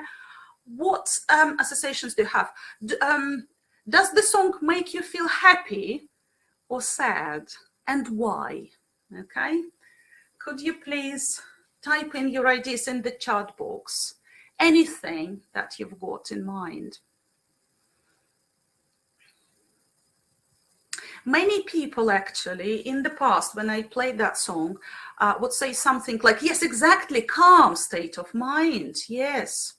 What associations do you have? Does the song make you feel happy or sad, and why? Okay, could you please type in your ideas in the chat box? Anything that you've got in mind. Many people actually in the past, when I played that song, would say something like, yes, exactly, calm state of mind, yes.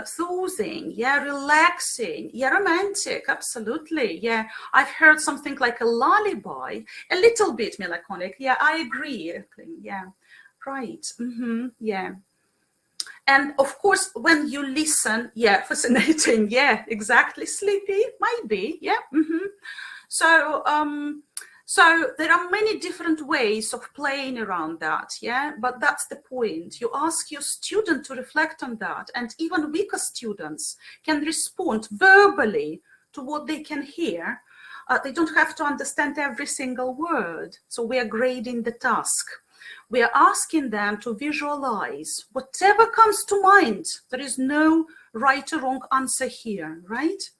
Soothing, yeah, relaxing, yeah, romantic, absolutely, yeah. I've heard something like a lullaby, a little bit melancholic, yeah, I agree, yeah, right, yeah. And of course, when you listen, yeah, fascinating, yeah, exactly, sleepy, might be, yeah. So there are many different ways of playing around that, yeah, but that's the point. You ask your student to reflect on that, and even weaker students can respond verbally to what they can hear. They don't have to understand every single word, so we are grading the task. We are asking them to visualize whatever comes to mind. There is no right or wrong answer here, right?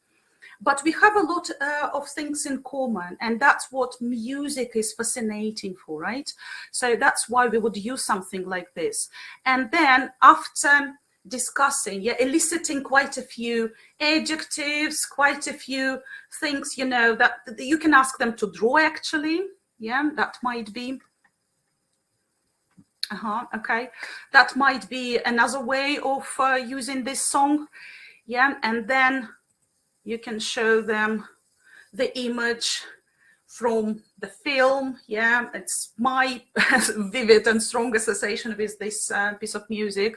But we have a lot of things in common, and that's what music is fascinating for, right? So that's why we would use something like this. And then after discussing, yeah, eliciting quite a few adjectives, quite a few things, you know, that you can ask them to draw actually. Yeah, that might be. Okay, that might be another way of using this song. Yeah, and then you can show them the image from the film. Yeah, it's my vivid and strong association with this piece of music,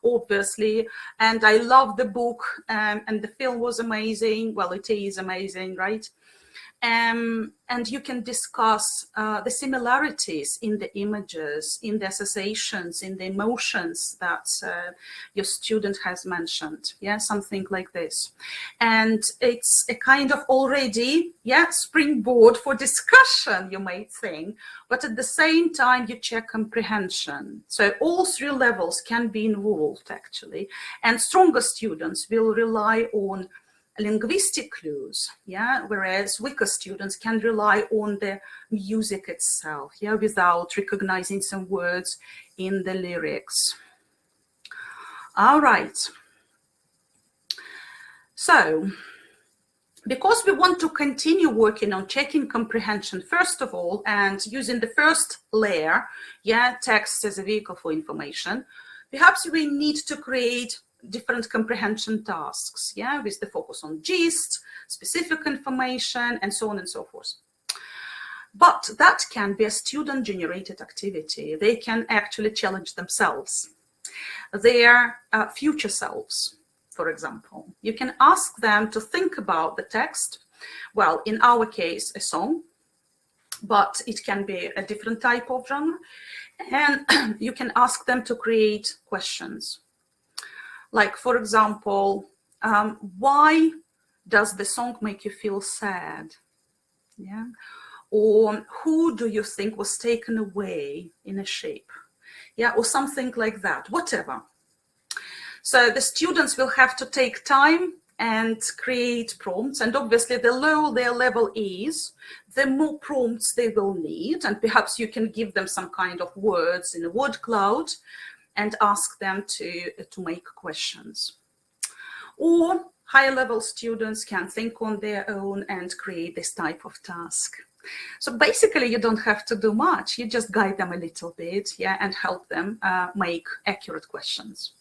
obviously. And I love the book, and the film was amazing. Well, it is amazing, right? And you can discuss the similarities in the images, in the associations, in the emotions that your student has mentioned. Yeah, something like this. And it's a kind of already, yeah, springboard for discussion, you may think, but at the same time you check comprehension. So all three levels can be involved actually, and stronger students will rely on linguistic clues, yeah, whereas weaker students can rely on the music itself, yeah, without recognizing some words in the lyrics. All right. So, because we want to continue working on checking comprehension, first of all, and using the first layer, yeah, text as a vehicle for information, perhaps we need to create different comprehension tasks, yeah, with the focus on gist, specific information, and so on and so forth. But that can be a student-generated activity. They can actually challenge themselves, their future selves, for example. You can ask them to think about the text, well, in our case, a song, but it can be a different type of genre, and you can ask them to create questions. Like, for example, why does the song make you feel sad? Yeah. Or who do you think was taken away in a ship? Yeah, or something like that, whatever. So the students will have to take time and create prompts. And obviously, the lower their level is, the more prompts they will need. And perhaps you can give them some kind of words in a word cloud and ask them to make questions. Or higher level students can think on their own and create this type of task. So basically, you don't have to do much. You just guide them a little bit, yeah, and help them make accurate questions.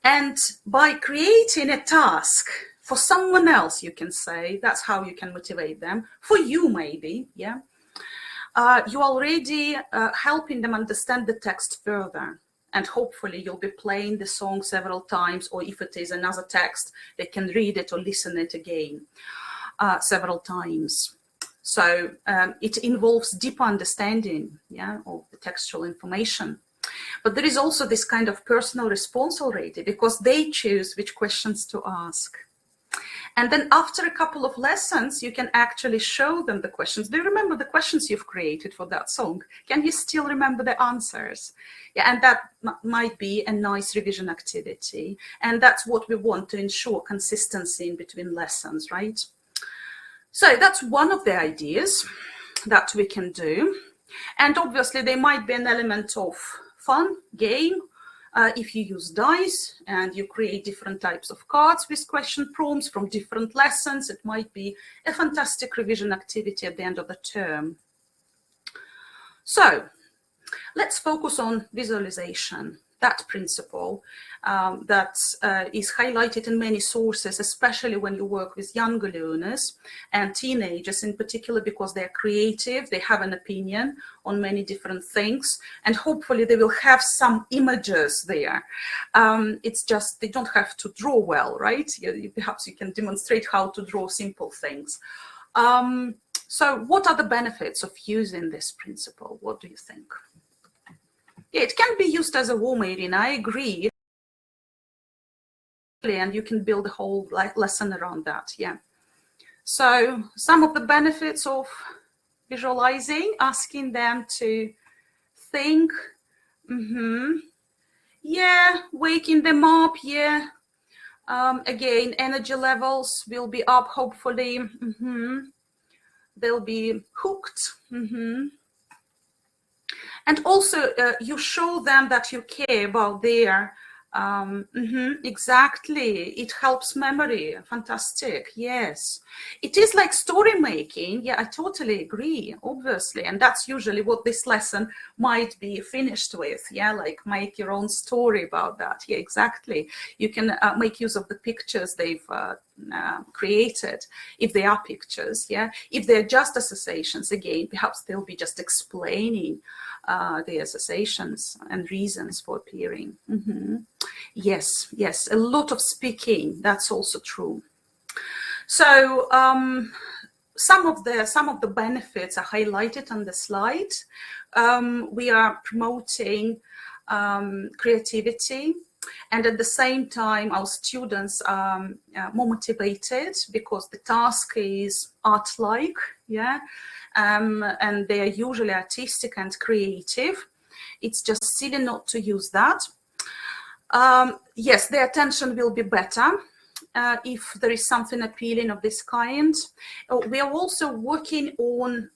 And by creating a task for someone else, you can say, that's how you can motivate them, for you maybe, yeah, you're already helping them understand the text further. And hopefully you'll be playing the song several times, or if it is another text, they can read it or listen it again several times. So it involves deeper understanding, yeah, of the textual information. But there is also this kind of personal response already, because they choose which questions to ask. And then after a couple of lessons, you can actually show them the questions. Do you remember the questions you've created for that song? Can you still remember the answers? Yeah, and that might be a nice revision activity. And that's what we want to ensure consistency in between lessons, right? So that's one of the ideas that we can do. And obviously there might be an element of fun, game, if you use dice and you create different types of cards with question prompts from different lessons. It might be a fantastic revision activity at the end of the term. So let's focus on visualization, that principle that is highlighted in many sources, especially when you work with younger learners and teenagers in particular, because they're creative, they have an opinion on many different things, and hopefully they will have some images there. It's just they don't have to draw well, right? Perhaps you can demonstrate how to draw simple things. So what are the benefits of using this principle? What do you think? Yeah, it can be used as a warm aiding, I agree. And you can build a whole lesson around that, yeah. So some of the benefits of visualizing, asking them to think, yeah, waking them up, yeah. Again, energy levels will be up, hopefully. They'll be hooked. And also, you show them that you care about their, exactly, it helps memory, fantastic, yes. It is like story making, yeah, I totally agree, obviously, and that's usually what this lesson might be finished with, yeah, like make your own story about that, yeah, exactly. You can make use of the pictures they've created, if they are pictures, yeah. If they're just associations, again, perhaps they'll be just explaining the associations and reasons for appearing. Yes, yes, a lot of speaking, that's also true. So some of the benefits are highlighted on the slide. We are promoting creativity, and at the same time our students are more motivated because the task is art-like, yeah, and they are usually artistic and creative. It's just silly not to use that. Yes, the attention will be better if there is something appealing of this kind. We are also working on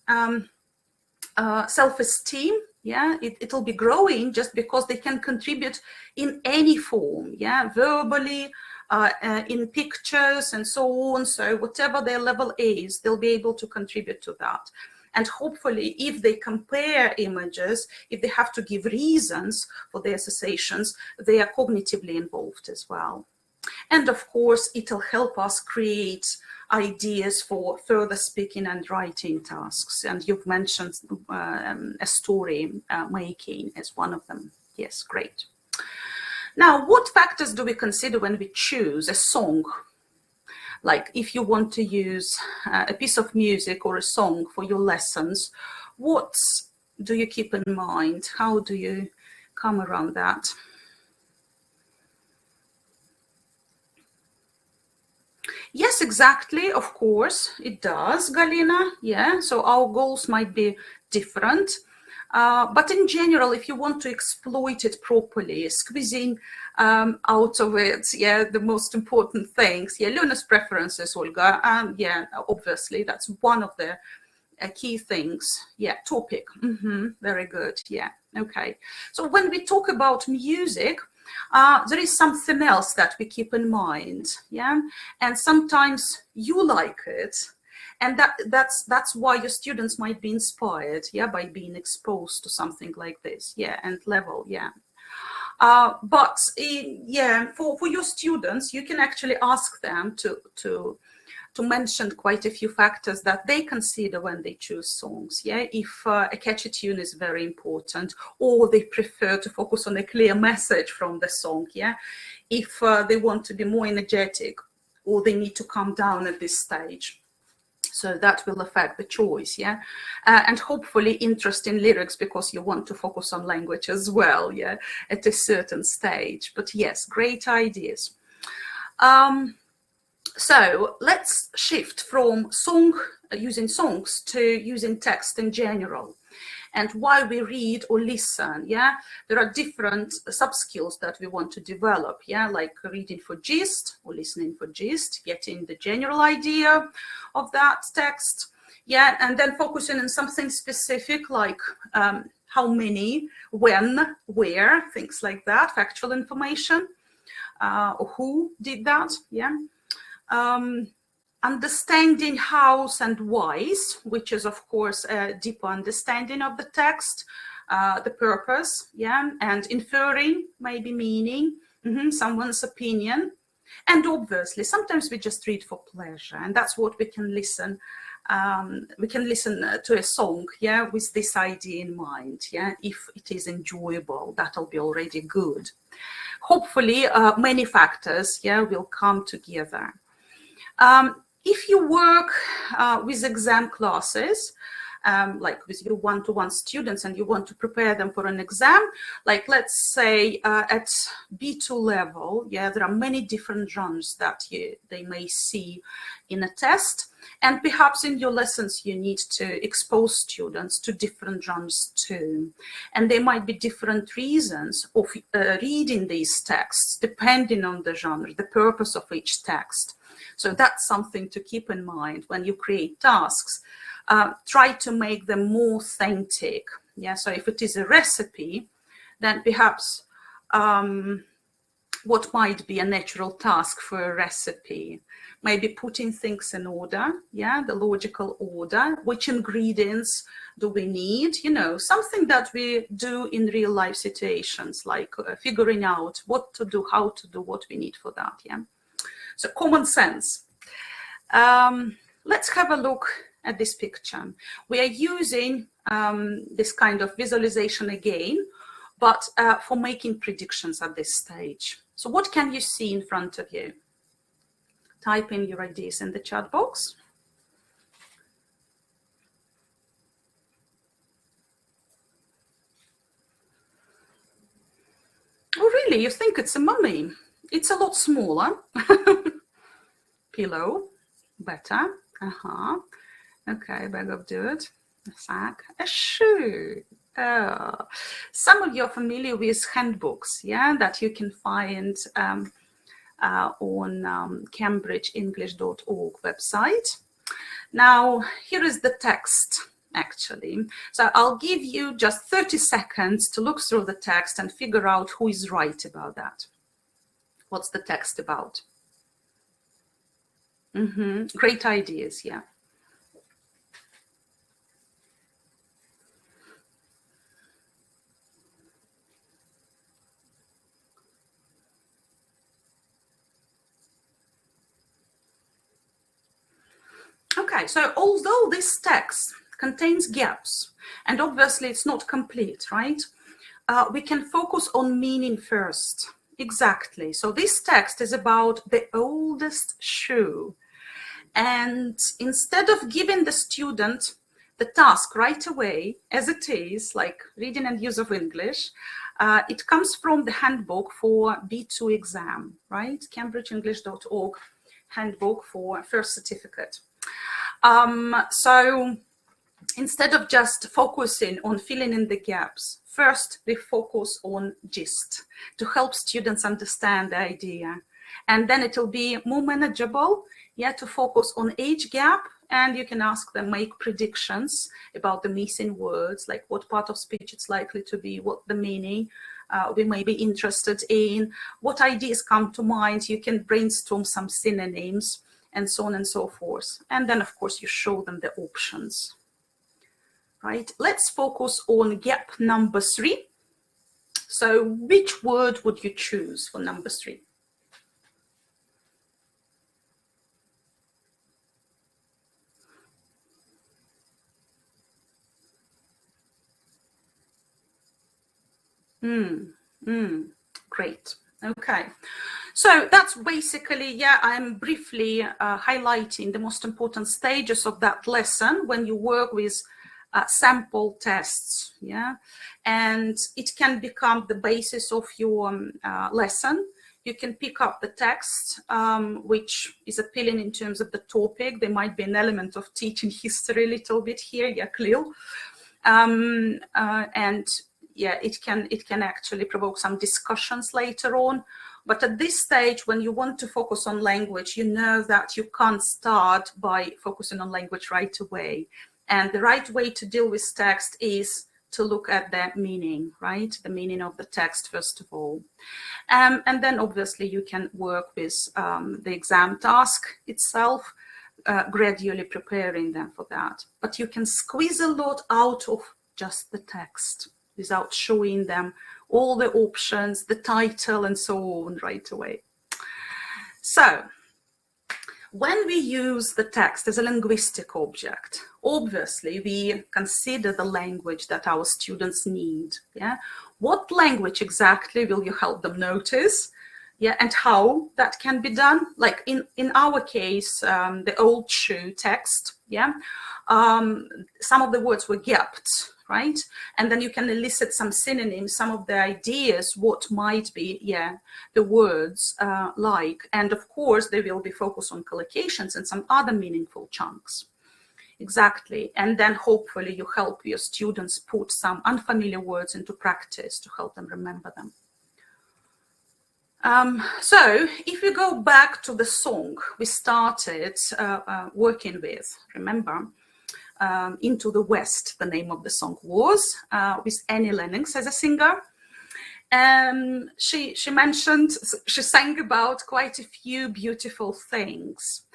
self-esteem. Yeah, it'll be growing just because they can contribute in any form, yeah, verbally, in pictures and so on. So whatever their level is, they'll be able to contribute to that. And hopefully, if they compare images, if they have to give reasons for their associations, they are cognitively involved as well. And of course, it'll help us create ideas for further speaking and writing tasks. And you've mentioned a story making as one of them. Yes, great. Now, what factors do we consider when we choose a song? Like if you want to use a piece of music or a song for your lessons, what do you keep in mind? How do you come around that? Yes, exactly. Of course, it does, Galina. Yeah, so our goals might be different. But in general, if you want to exploit it properly, squeezing out of it, yeah, the most important things, yeah, learners' preferences, Olga, yeah, obviously, that's one of the key things. Yeah, topic. Very good. Yeah, okay. So when we talk about music, there is something else that we keep in mind, yeah, and sometimes you like it, and that's why your students might be inspired, yeah, by being exposed to something like this, yeah, and level, yeah. But yeah, for your students, you can actually ask them to mention quite a few factors that they consider when they choose songs. Yeah, if a catchy tune is very important, or they prefer to focus on a clear message from the song. Yeah, if they want to be more energetic, or they need to calm down at this stage. So that will affect the choice, yeah, and hopefully interest in lyrics because you want to focus on language as well, yeah, at a certain stage. But yes, great ideas. So let's shift from using songs to using text in general. And while we read or listen, yeah, there are different sub-skills that we want to develop, yeah, like reading for gist or listening for gist, getting the general idea of that text, yeah, and then focusing on something specific like how many, when, where, things like that, factual information, or who did that, yeah. Understanding hows and whys, which is of course a deeper understanding of the text, the purpose, yeah, and inferring maybe meaning, someone's opinion, and obviously sometimes we just read for pleasure, and that's what we can listen. We can listen to a song, yeah, with this idea in mind, yeah. If it is enjoyable, that'll be already good. Hopefully, many factors, yeah, will come together. If you work with exam classes, like with your one-to-one students, and you want to prepare them for an exam, like let's say at B2 level, yeah, there are many different genres that they may see in a test, and perhaps in your lessons you need to expose students to different genres too, and there might be different reasons of reading these texts depending on the genre, the purpose of each text. So that's something to keep in mind when you create tasks. Try to make them more authentic. Yeah, so if it is a recipe, then perhaps what might be a natural task for a recipe? Maybe putting things in order, yeah, the logical order. Which ingredients do we need? You know, something that we do in real life situations, like figuring out what to do, how to do, what we need for that, yeah. So common sense. Let's have a look at this picture. We are using this kind of visualization again, but for making predictions at this stage. So what can you see in front of you? Type in your ideas in the chat box. mummy, you think it's a mummy. It's a lot smaller. Pillow, better. Okay, bag of dirt, a sack, a shoe. Some of you are familiar with handbooks, yeah, that you can find on CambridgeEnglish.org website. Now, here is the text, actually. So I'll give you just 30 seconds to look through the text and figure out who is right about that. What's the text about? Great ideas, yeah. Okay, so although this text contains gaps, and obviously it's not complete, right? We can focus on meaning first. Exactly. So this text is about the oldest shoe. And instead of giving the student the task right away, as it is, like reading and use of English, it comes from the handbook for B2 exam, right? CambridgeEnglish.org handbook for first certificate. So instead of just focusing on filling in the gaps, first we focus on gist to help students understand the idea. And then it will be more manageable, yeah, to focus on age gap, and you can ask them, make predictions about the missing words, like what part of speech it's likely to be, what the meaning we may be interested in, what ideas come to mind. You can brainstorm some synonyms and so on and so forth. And then, of course, you show them the options, right? Let's focus on gap number 3. So which word would you choose for number 3? Great. Okay. So that's basically, yeah, I'm briefly highlighting the most important stages of that lesson when you work with sample tests, yeah, and it can become the basis of your lesson. You can pick up the text, which is appealing in terms of the topic. There might be an element of teaching history a little bit here, yeah, Khalil. And yeah, it can actually provoke some discussions later on. But at this stage, when you want to focus on language, you know that you can't start by focusing on language right away. And the right way to deal with text is to look at the meaning, right? The meaning of the text, first of all. And then obviously you can work with the exam task itself, gradually preparing them for that. But you can squeeze a lot out of just the text without showing them all the options, the title, and so on right away. So when we use the text as a linguistic object, obviously we consider the language that our students need. Yeah, what language exactly will you help them notice? Yeah, and how that can be done? Like in our case, the old shoe text. Yeah, some of the words were gapped, right? And then you can elicit some synonyms, some of the ideas, what might be, yeah, the words like. And of course, they will be focused on collocations and some other meaningful chunks. Exactly. And then hopefully you help your students put some unfamiliar words into practice to help them remember them. So if we go back to the song we started working with, remember, Into the West, the name of the song was, with Annie Lennox as a singer. She mentioned, she sang about quite a few beautiful things.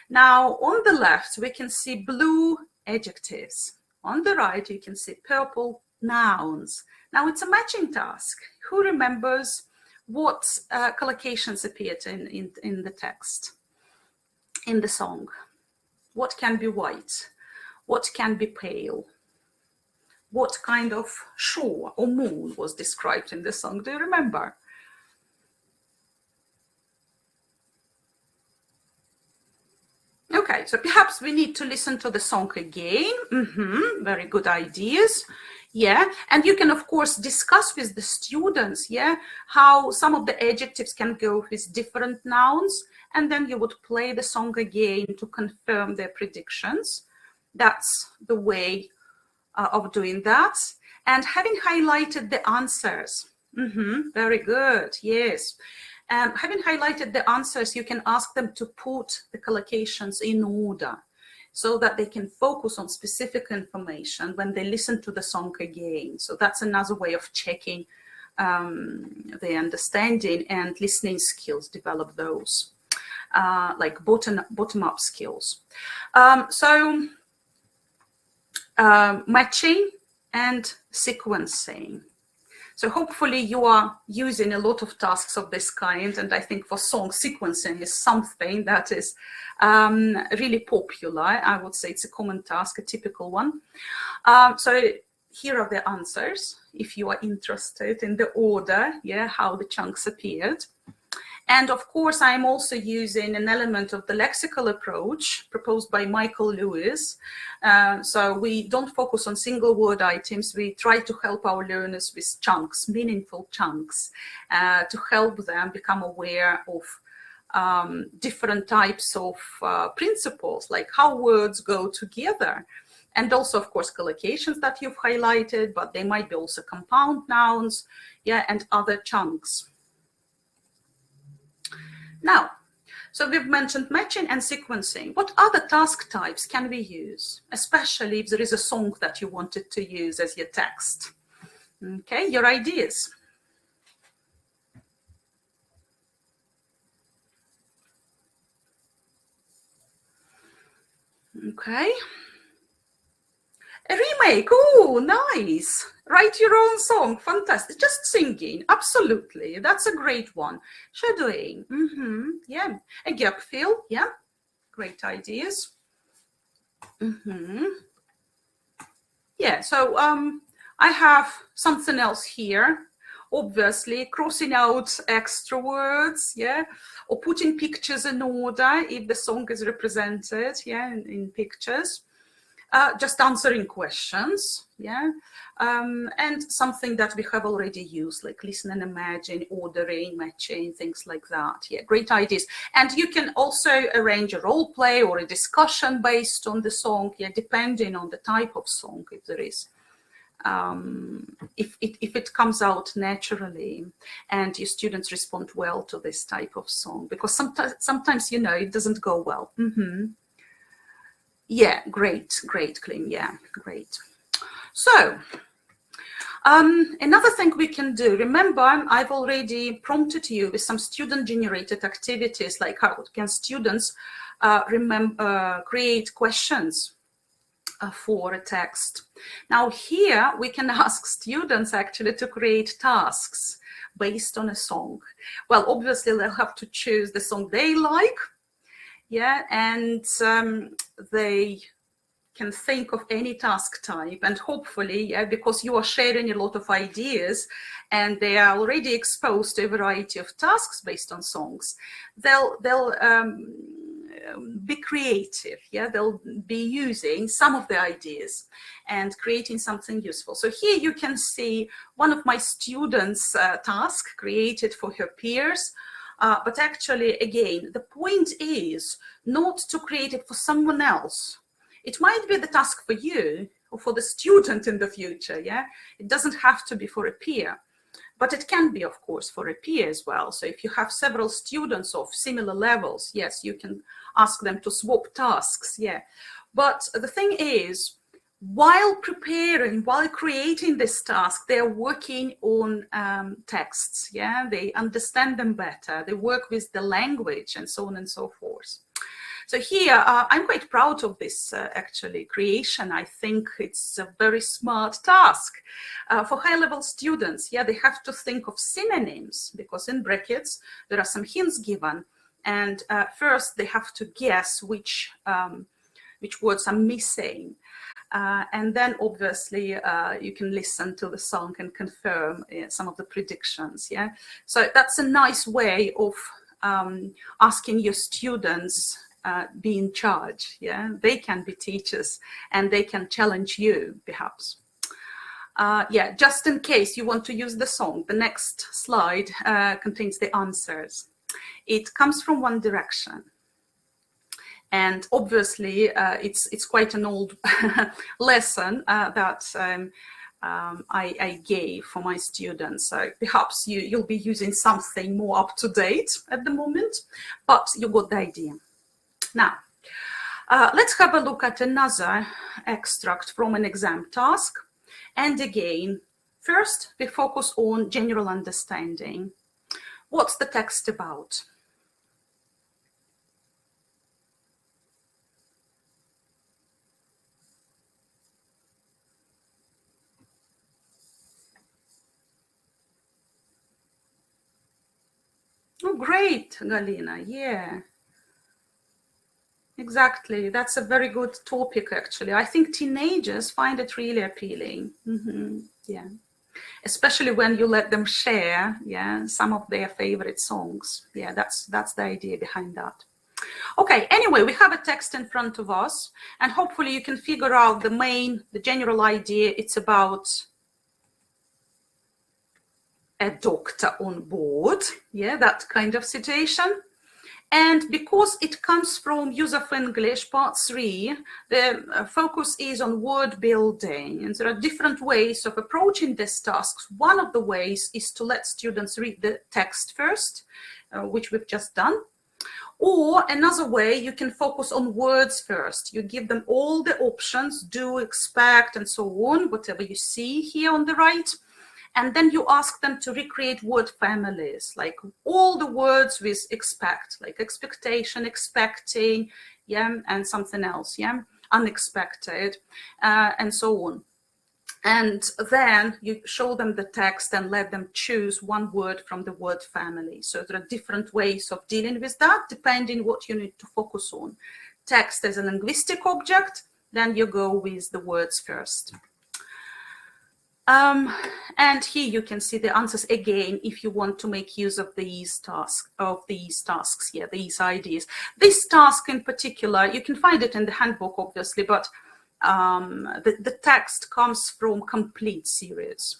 Now, on the left, we can see blue adjectives. On the right, you can see purple nouns. Now, it's a matching task. Who remembers what collocations appeared in the text, in the song? What can be white? What can be pale? What kind of shore or moon was described in the song? Do you remember? Okay, so perhaps we need to listen to the song again. Very good ideas. Yeah, and you can of course discuss with the students, yeah, how some of the adjectives can go with different nouns, and then you would play the song again to confirm their predictions. That's the way of doing that. And having highlighted the answers, very good, yes. Having highlighted the answers, you can ask them to put the collocations in order so that they can focus on specific information when they listen to the song again. So that's another way of checking the understanding and listening skills, develop those, like bottom-up skills. Matching and sequencing. So hopefully you are using a lot of tasks of this kind, and I think for song sequencing is something that is really popular. I would say it's a common task, a typical one. So here are the answers, if you are interested in the order, yeah, how the chunks appeared. And of course, I'm also using an element of the lexical approach proposed by Michael Lewis. So we don't focus on single word items. We try to help our learners with chunks, meaningful chunks, to help them become aware of different types of principles, like how words go together. And also, of course, collocations that you've highlighted, but they might be also compound nouns, yeah, and other chunks. Now, so we've mentioned matching and sequencing. What other task types can we use, especially if there is a song that you wanted to use as your text? Okay, your ideas. Okay. A remake, oh, nice. Write your own song, fantastic. Just singing, absolutely. That's a great one. Shadowing, yeah. A gap fill, yeah. Great ideas. Yeah, so I have something else here. Obviously, crossing out extra words, yeah, or putting pictures in order if the song is represented, yeah, in pictures. Just answering questions, yeah, and something that we have already used, like listen and imagine, ordering, matching, things like that. Yeah, great ideas. And you can also arrange a role play or a discussion based on the song, yeah, depending on the type of song, if there is. If it comes out naturally and your students respond well to this type of song, because sometimes, you know, it doesn't go well. Yeah, great, Klim. Yeah, great. So another thing we can do, remember, I've already prompted you with some student-generated activities, like how can students create questions for a text. Now here we can ask students actually to create tasks based on a song. Well, obviously they'll have to choose the song they like. Yeah, and they can think of any task type, and hopefully, yeah, because you are sharing a lot of ideas and they are already exposed to a variety of tasks based on songs, they'll be creative, yeah, they'll be using some of the ideas and creating something useful. So here you can see one of my students' tasks created for her peers. But actually, again, the point is not to create it for someone else. It might be the task for you or for the student in the future, yeah? It doesn't have to be for a peer, but it can be, of course, for a peer as well. So if you have several students of similar levels, yes, you can ask them to swap tasks, yeah. But the thing is, while preparing, while creating this task, they're working on texts, yeah? They understand them better, they work with the language and so on and so forth. So here, I'm quite proud of this actually creation. I think it's a very smart task. For high-level students, yeah, they have to think of synonyms, because in brackets, there are some hints given. And first, they have to guess which words are missing. And then obviously you can listen to the song and confirm some of the predictions, yeah? So that's a nice way of asking your students be in charge, yeah? They can be teachers and they can challenge you, perhaps. Yeah, just in case you want to use the song, the next slide contains the answers. It comes from One Direction. And obviously, it's quite an old lesson that I gave for my students. So perhaps you'll be using something more up to date at the moment, but you got the idea. Now, let's have a look at another extract from an exam task. And again, first, we focus on general understanding. What's the text about? Oh, great, Galina, yeah. Exactly, that's a very good topic, actually. I think teenagers find it really appealing. Yeah, especially when you let them share, yeah, some of their favorite songs. Yeah, that's the idea behind that. Okay, anyway, we have a text in front of us, and hopefully you can figure out the general idea. It's about a doctor on board, yeah, that kind of situation. And because it comes from Use of English, part 3, the focus is on word building. And there are different ways of approaching these tasks. One of the ways is to let students read the text first, which we've just done. Or another way, you can focus on words first. You give them all the options, do, expect, and so on, whatever you see here on the right. And then you ask them to recreate word families, like all the words with expect, like expectation, expecting, yeah, and something else, yeah, unexpected, and so on. And then you show them the text and let them choose one word from the word family. So there are different ways of dealing with that, depending what you need to focus on. Text as a linguistic object, then you go with the words first. And here you can see the answers again if you want to make use of these tasks, yeah, these ideas. This task in particular, you can find it in the handbook, obviously, but the text comes from Complete series.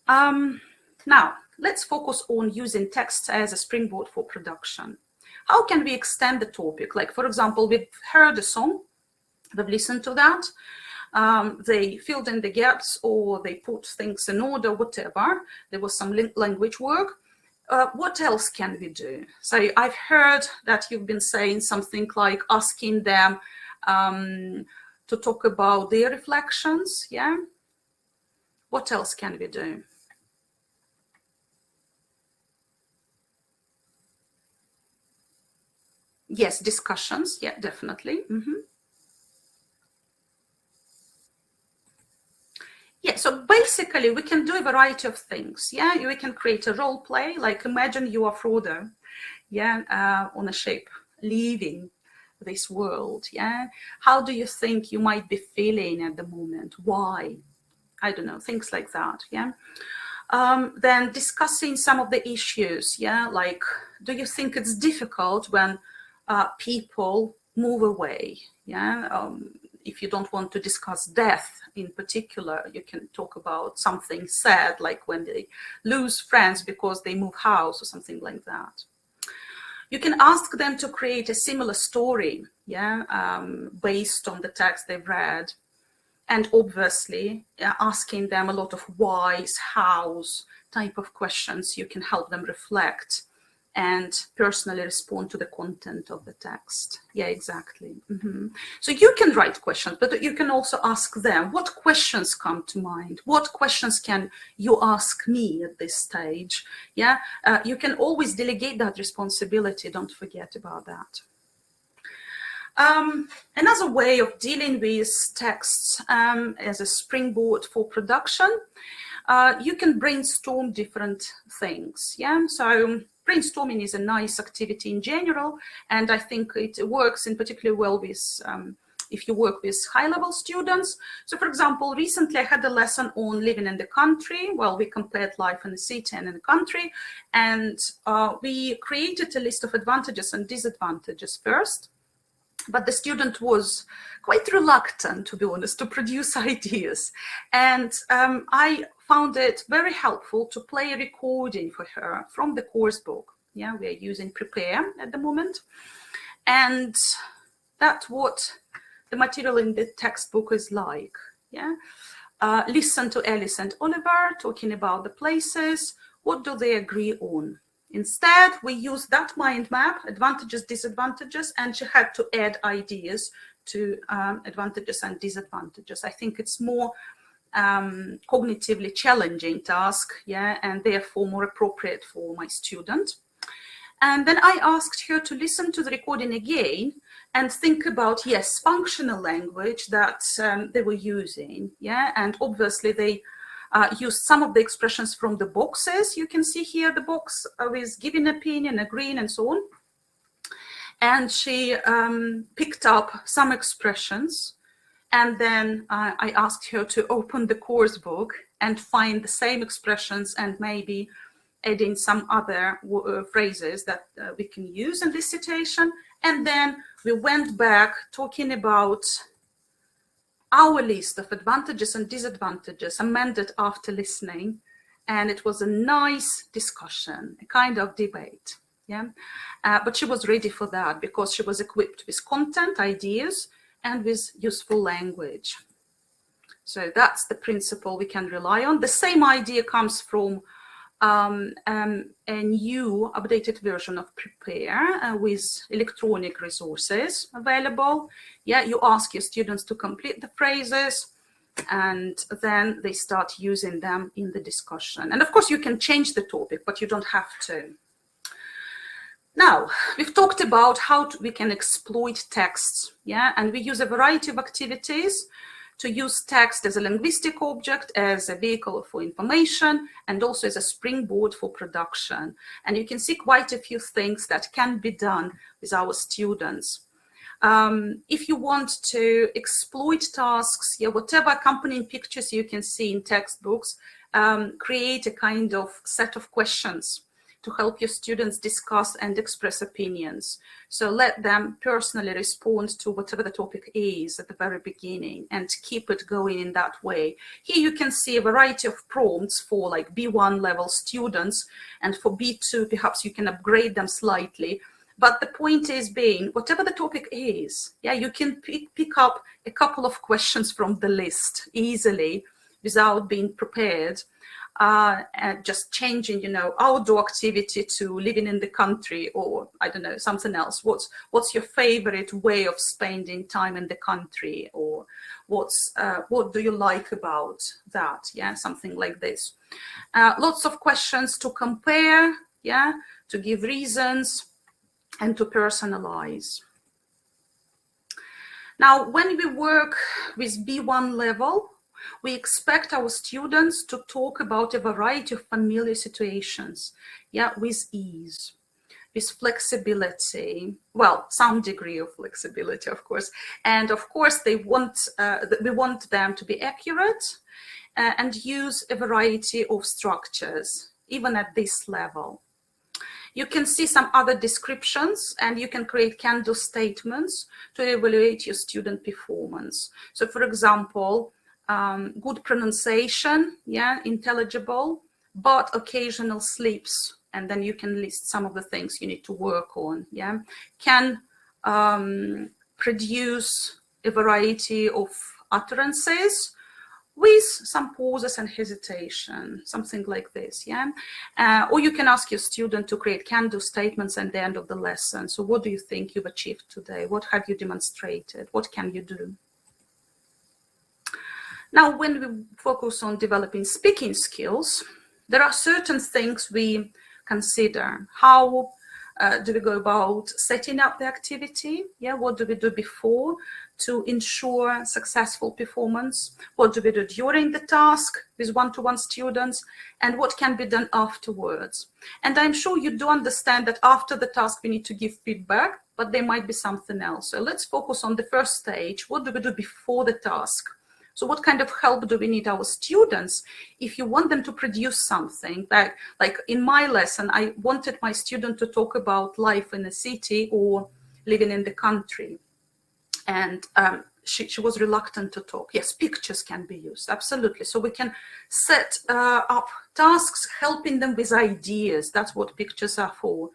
Now, let's focus on using text as a springboard for production. How can we extend the topic? Like, for example, we've heard a song, we've listened to that. They filled in the gaps or they put things in order, whatever. There was some language work. What else can we do? So I've heard that you've been saying something like asking them to talk about their reflections, yeah? What else can we do? Yes, discussions, yeah, definitely. Yeah, so basically we can do a variety of things. Yeah, we can create a role play, like imagine you are Frodo, yeah, on a ship, leaving this world. Yeah, how do you think you might be feeling at the moment? Why? I don't know, things like that. Yeah. Then discussing some of the issues. Yeah, like, do you think it's difficult when people move away? Yeah. If you don't want to discuss death in particular, you can talk about something sad, like when they lose friends because they move house or something like that. You can ask them to create a similar story, yeah, based on the text they've read. And obviously, asking them a lot of whys, hows type of questions, you can help them reflect and personally respond to the content of the text. Yeah, exactly. So you can write questions, but you can also ask them, what questions come to mind? What questions can you ask me at this stage? Yeah, you can always delegate that responsibility. Don't forget about that. Another way of dealing with texts as a springboard for production, you can brainstorm different things. Yeah, so brainstorming is a nice activity in general, and I think it works in particular well with if you work with high-level students. So, for example, recently I had a lesson on living in the country. Well, we compared life in the city and in the country, and we created a list of advantages and disadvantages first. but the student was quite reluctant, to be honest, to produce ideas. And I found it very helpful to play a recording for her from the course book. Yeah, we are using Prepare at the moment. And that's what the material in the textbook is like. Yeah, listen to Alice and Oliver talking about the places. What do they agree on? Instead, we used that mind map, advantages, disadvantages, and she had to add ideas to advantages and disadvantages. I think it's more cognitively challenging task, yeah, and therefore more appropriate for my student. And then I asked her to listen to the recording again and think about, yes, functional language that they were using, yeah, and obviously they used some of the expressions from the boxes. You can see here the box with giving opinion, agreeing, and so on. And she picked up some expressions. And then I asked her to open the course book and find the same expressions and maybe adding some other phrases that we can use in this situation. And then we went back talking about our list of advantages and disadvantages amended after listening. And it was a nice discussion, a kind of debate. Yeah, but she was ready for that because she was equipped with content, ideas, and with useful language. So that's the principle we can rely on. The same idea comes from a new updated version of Prepare with electronic resources available. Yeah, you ask your students to complete the phrases and then they start using them in the discussion. And of course you can change the topic, but you don't have to. Now, we've talked about how we can exploit texts, yeah, and we use a variety of activities to use text as a linguistic object, as a vehicle for information, and also as a springboard for production. And you can see quite a few things that can be done with our students. If you want to exploit tasks, yeah, whatever accompanying pictures you can see in textbooks, create a kind of set of questions to help your students discuss and express opinions. So let them personally respond to whatever the topic is at the very beginning and keep it going in that way. Here you can see a variety of prompts for like B1 level students, and for B2 perhaps you can upgrade them slightly. But the point is being, whatever the topic is, yeah, you can pick up a couple of questions from the list easily without being prepared. And just changing, you know, outdoor activity to living in the country, or I don't know, something else. What's your favorite way of spending time in the country, or what do you like about that? Yeah, something like this. Lots of questions to compare, yeah, to give reasons and to personalize. Now, when we work with B1 level, we expect our students to talk about a variety of familiar situations, yeah, with ease, with flexibility, well, some degree of flexibility, of course. And of course, we want them to be accurate and use a variety of structures, even at this level. You can see some other descriptions, and you can create can-do statements to evaluate your student performance. So for example, good pronunciation, yeah, intelligible, but occasional slips, and then you can list some of the things you need to work on, yeah. Can produce a variety of utterances with some pauses and hesitation, something like this, yeah. Or you can ask your student to create can-do statements at the end of the lesson. So what do you think you've achieved today? What have you demonstrated? What can you do? Now, when we focus on developing speaking skills, there are certain things we consider. How do we go about setting up the activity? Yeah, what do we do before to ensure successful performance? What do we do during the task with one-to-one students? And what can be done afterwards? And I'm sure you do understand that after the task, we need to give feedback, but there might be something else. So let's focus on the first stage. What do we do before the task? So what kind of help do we need our students if you want them to produce something? Like in my lesson, I wanted my student to talk about life in a city or living in the country. And she was reluctant to talk. Yes, pictures can be used, absolutely. So we can set up tasks, helping them with ideas. That's what pictures are for.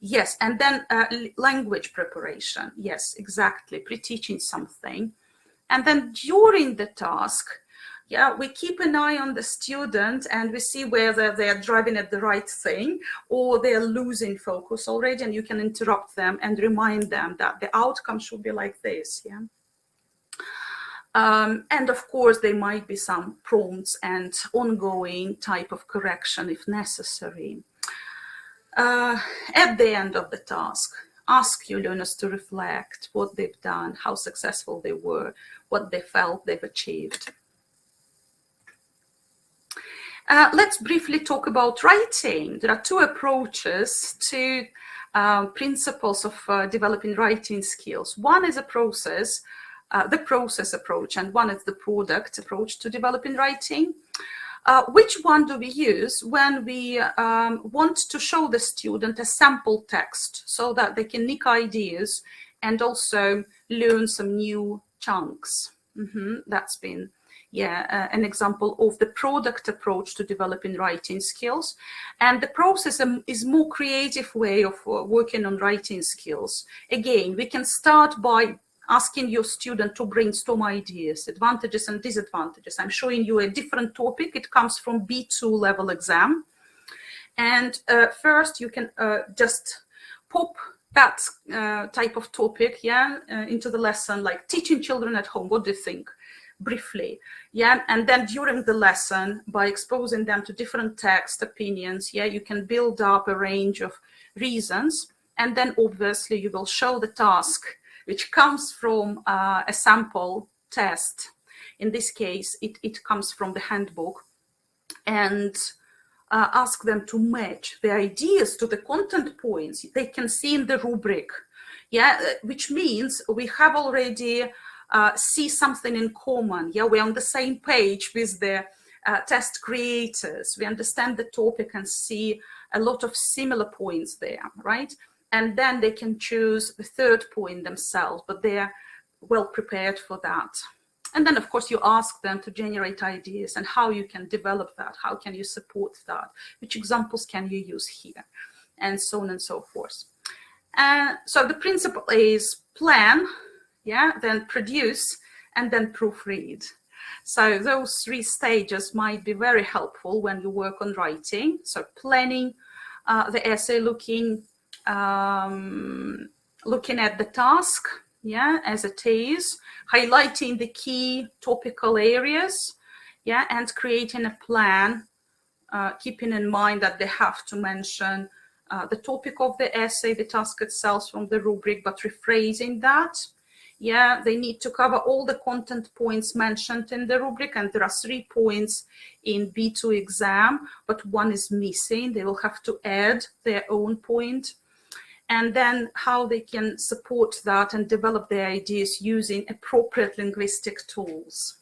Yes, and then language preparation. Yes, exactly, pre-teaching something. And then during the task, yeah, we keep an eye on the student and we see whether they're driving at the right thing or they're losing focus already, and you can interrupt them and remind them that the outcome should be like this, yeah. And of course, there might be some prompts and ongoing type of correction if necessary. At the end of the task, ask your learners to reflect what they've done, how successful they were, what they felt they've achieved. Let's briefly talk about writing. There are two approaches to principles of developing writing skills. One is a process, the process approach, and one is the product approach to developing writing. Which one do we use when we want to show the student a sample text so that they can nick ideas and also learn some new chunks? That's been, yeah, an example of the product approach to developing writing skills. And the process is more creative way of working on writing skills. Again, we can start by asking your student to brainstorm ideas, advantages and disadvantages. I'm showing you a different topic. It comes from B2 level exam. And first you can just pop that type of topic, yeah, into the lesson, like teaching children at home. What do you think? Briefly, yeah. And then during the lesson, by exposing them to different text opinions, yeah, you can build up a range of reasons. And then obviously you will show the task, which comes from a sample test. In this case, it comes from the handbook, and ask them to match the ideas to the content points they can see in the rubric. Yeah, which means we have already see something in common. Yeah, we're on the same page with the test creators. We understand the topic and see a lot of similar points there, right? And then they can choose the third point themselves, but they're well prepared for that. And then, of course, you ask them to generate ideas and how you can develop that, how can you support that, which examples can you use here, and so on and so forth. So the principle is plan, yeah, then produce, and then proofread. So those three stages might be very helpful when you work on writing. So planning the essay, looking at the task, yeah, as it is, highlighting the key topical areas, yeah, and creating a plan, keeping in mind that they have to mention the topic of the essay, the task itself from the rubric, but rephrasing that. Yeah, they need to cover all the content points mentioned in the rubric, and there are 3 points in B2 exam, but one is missing. They will have to add their own point. And then how they can support that and develop their ideas using appropriate linguistic tools.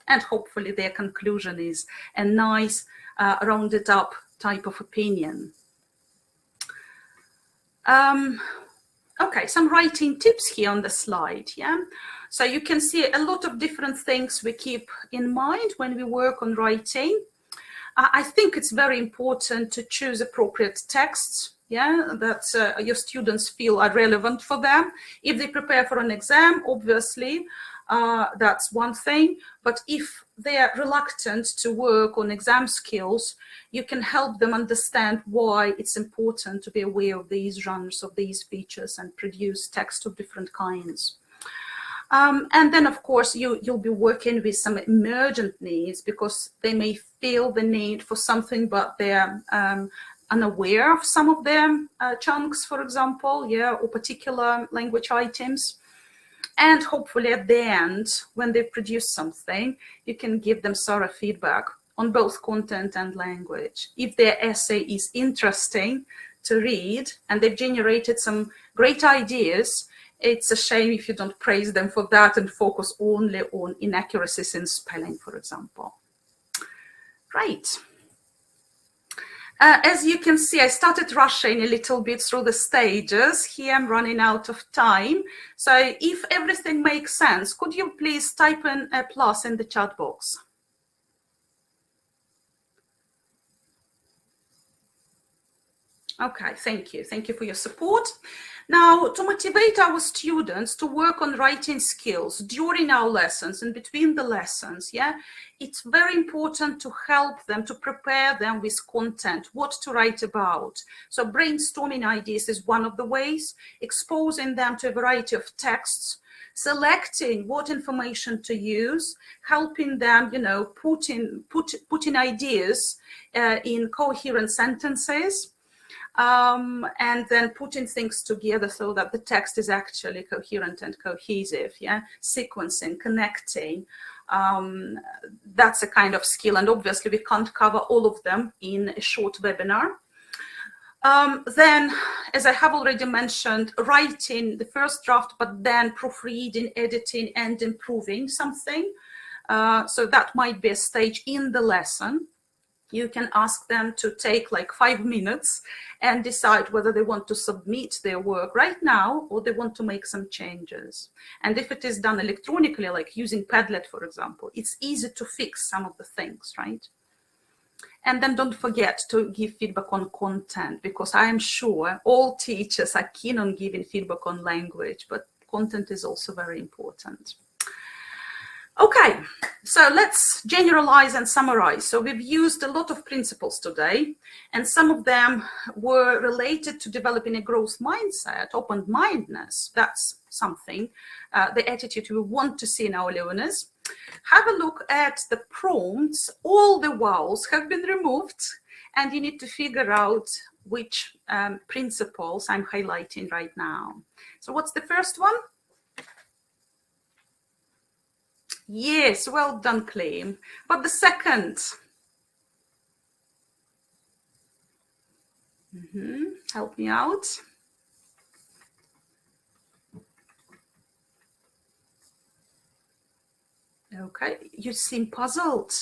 And hopefully their conclusion is a nice, rounded up type of opinion. Okay, some writing tips here on the slide, yeah? So you can see a lot of different things we keep in mind when we work on writing. I think it's very important to choose appropriate texts, yeah, that your students feel are relevant for them. If they prepare for an exam, obviously, that's one thing. But if they are reluctant to work on exam skills, you can help them understand why it's important to be aware of these genres, of these features, and produce text of different kinds. And then, of course, you'll be working with some emergent needs, because they may feel the need for something, but they're unaware of some of their chunks, for example, yeah, or particular language items. And hopefully at the end, when they produce something, you can give them thorough feedback on both content and language. If their essay is interesting to read and they've generated some great ideas, it's a shame if you don't praise them for that and focus only on inaccuracies in spelling, for example. Right. As you can see, I started rushing a little bit through the stages. Here I'm running out of time. So if everything makes sense, could you please type in a plus in the chat box? Okay, thank you. Thank you for your support. Now, to motivate our students to work on writing skills during our lessons and between the lessons, yeah, it's very important to help them, to prepare them with content, what to write about. So brainstorming ideas is one of the ways, exposing them to a variety of texts, selecting what information to use, helping them, you know, putting ideas in coherent sentences, and then putting things together so that the text is actually coherent and cohesive, yeah, sequencing, connecting. That's a kind of skill, and obviously we can't cover all of them in a short webinar. Then, as I have already mentioned, writing the first draft, but then proofreading, editing, and improving something. So that might be a stage in the lesson. You can ask them to take like 5 minutes and decide whether they want to submit their work right now or they want to make some changes. And if it is done electronically, like using Padlet, for example, it's easy to fix some of the things, right? And then don't forget to give feedback on content, because I am sure all teachers are keen on giving feedback on language, but content is also very important. Okay, so let's generalize and summarize. So we've used a lot of principles today, and some of them were related to developing a growth mindset, open-mindedness. That's something, the attitude we want to see in our learners. Have a look at the prompts. All the vowels have been removed, and you need to figure out which principles I'm highlighting right now. So what's the first one? Yes, well done, Clem. But the second? Help me out. Okay, you seem puzzled.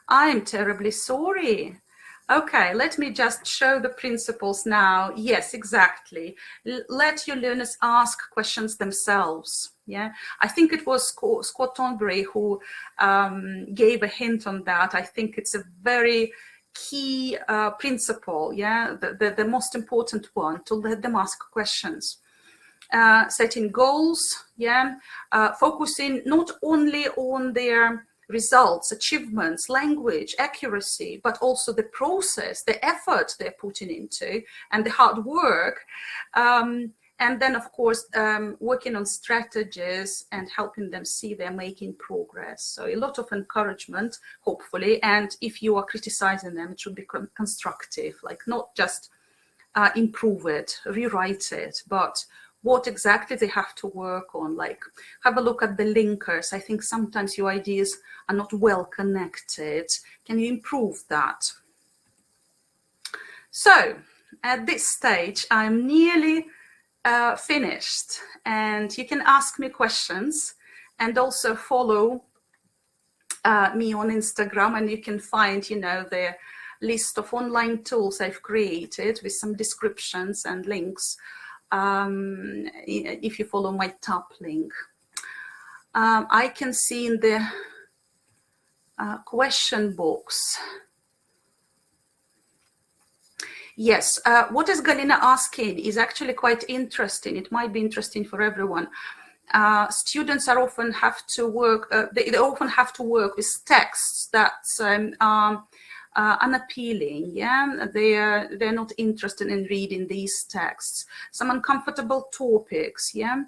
I'm terribly sorry. Okay, let me just show the principles now. Yes, exactly. Let your learners ask questions themselves. Yeah, I think it was Scott Thornberry who gave a hint on that. I think it's a very key principle, yeah, the most important one, to let them ask questions. Setting goals, yeah, focusing not only on their results, achievements, language, accuracy, but also the process, the effort they're putting into, and the hard work. And then, of course, working on strategies and helping them see they're making progress. So a lot of encouragement, hopefully. And if you are criticizing them, it should be constructive, like not just improve it, rewrite it, but what exactly they have to work on. Like, have a look at the linkers. I think sometimes your ideas are not well connected. Can you improve that? So at this stage, I'm nearly finished, and you can ask me questions and also follow me on Instagram, and you can find, you know, the list of online tools I've created with some descriptions and links if you follow my top link. I can see in the question box. Yes, what is Galina asking is actually quite interesting. It might be interesting for everyone. Students are often have to work. They often have to work with texts that's unappealing. Yeah, they're not interested in reading these texts. Some uncomfortable topics. Yeah,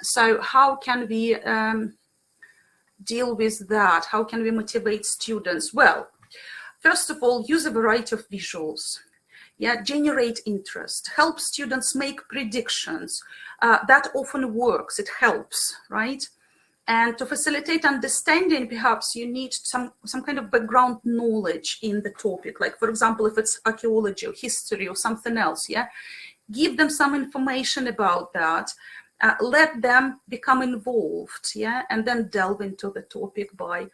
so how can we deal with that? How can we motivate students? Well, first of all, use a variety of visuals. Yeah, generate interest, help students make predictions. That often works, it helps, right? And to facilitate understanding, perhaps you need some kind of background knowledge in the topic. Like, for example, if it's archaeology or history or something else, yeah? Give them some information about that. Let them become involved, yeah? And then delve into the topic by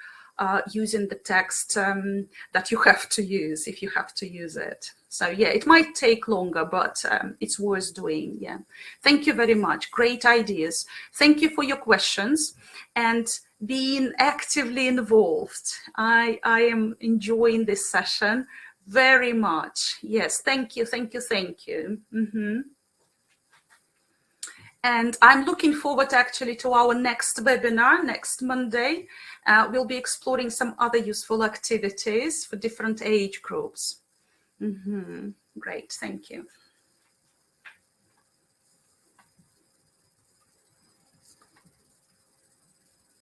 using the text that you have to use if you have to use it. So yeah, it might take longer, but it's worth doing. Yeah. Thank you very much. Great ideas. Thank you for your questions and being actively involved. I am enjoying this session very much. Yes, thank you, thank you, thank you. And I'm looking forward actually to our next webinar next Monday. We'll be exploring some other useful activities for different age groups. Great, thank you.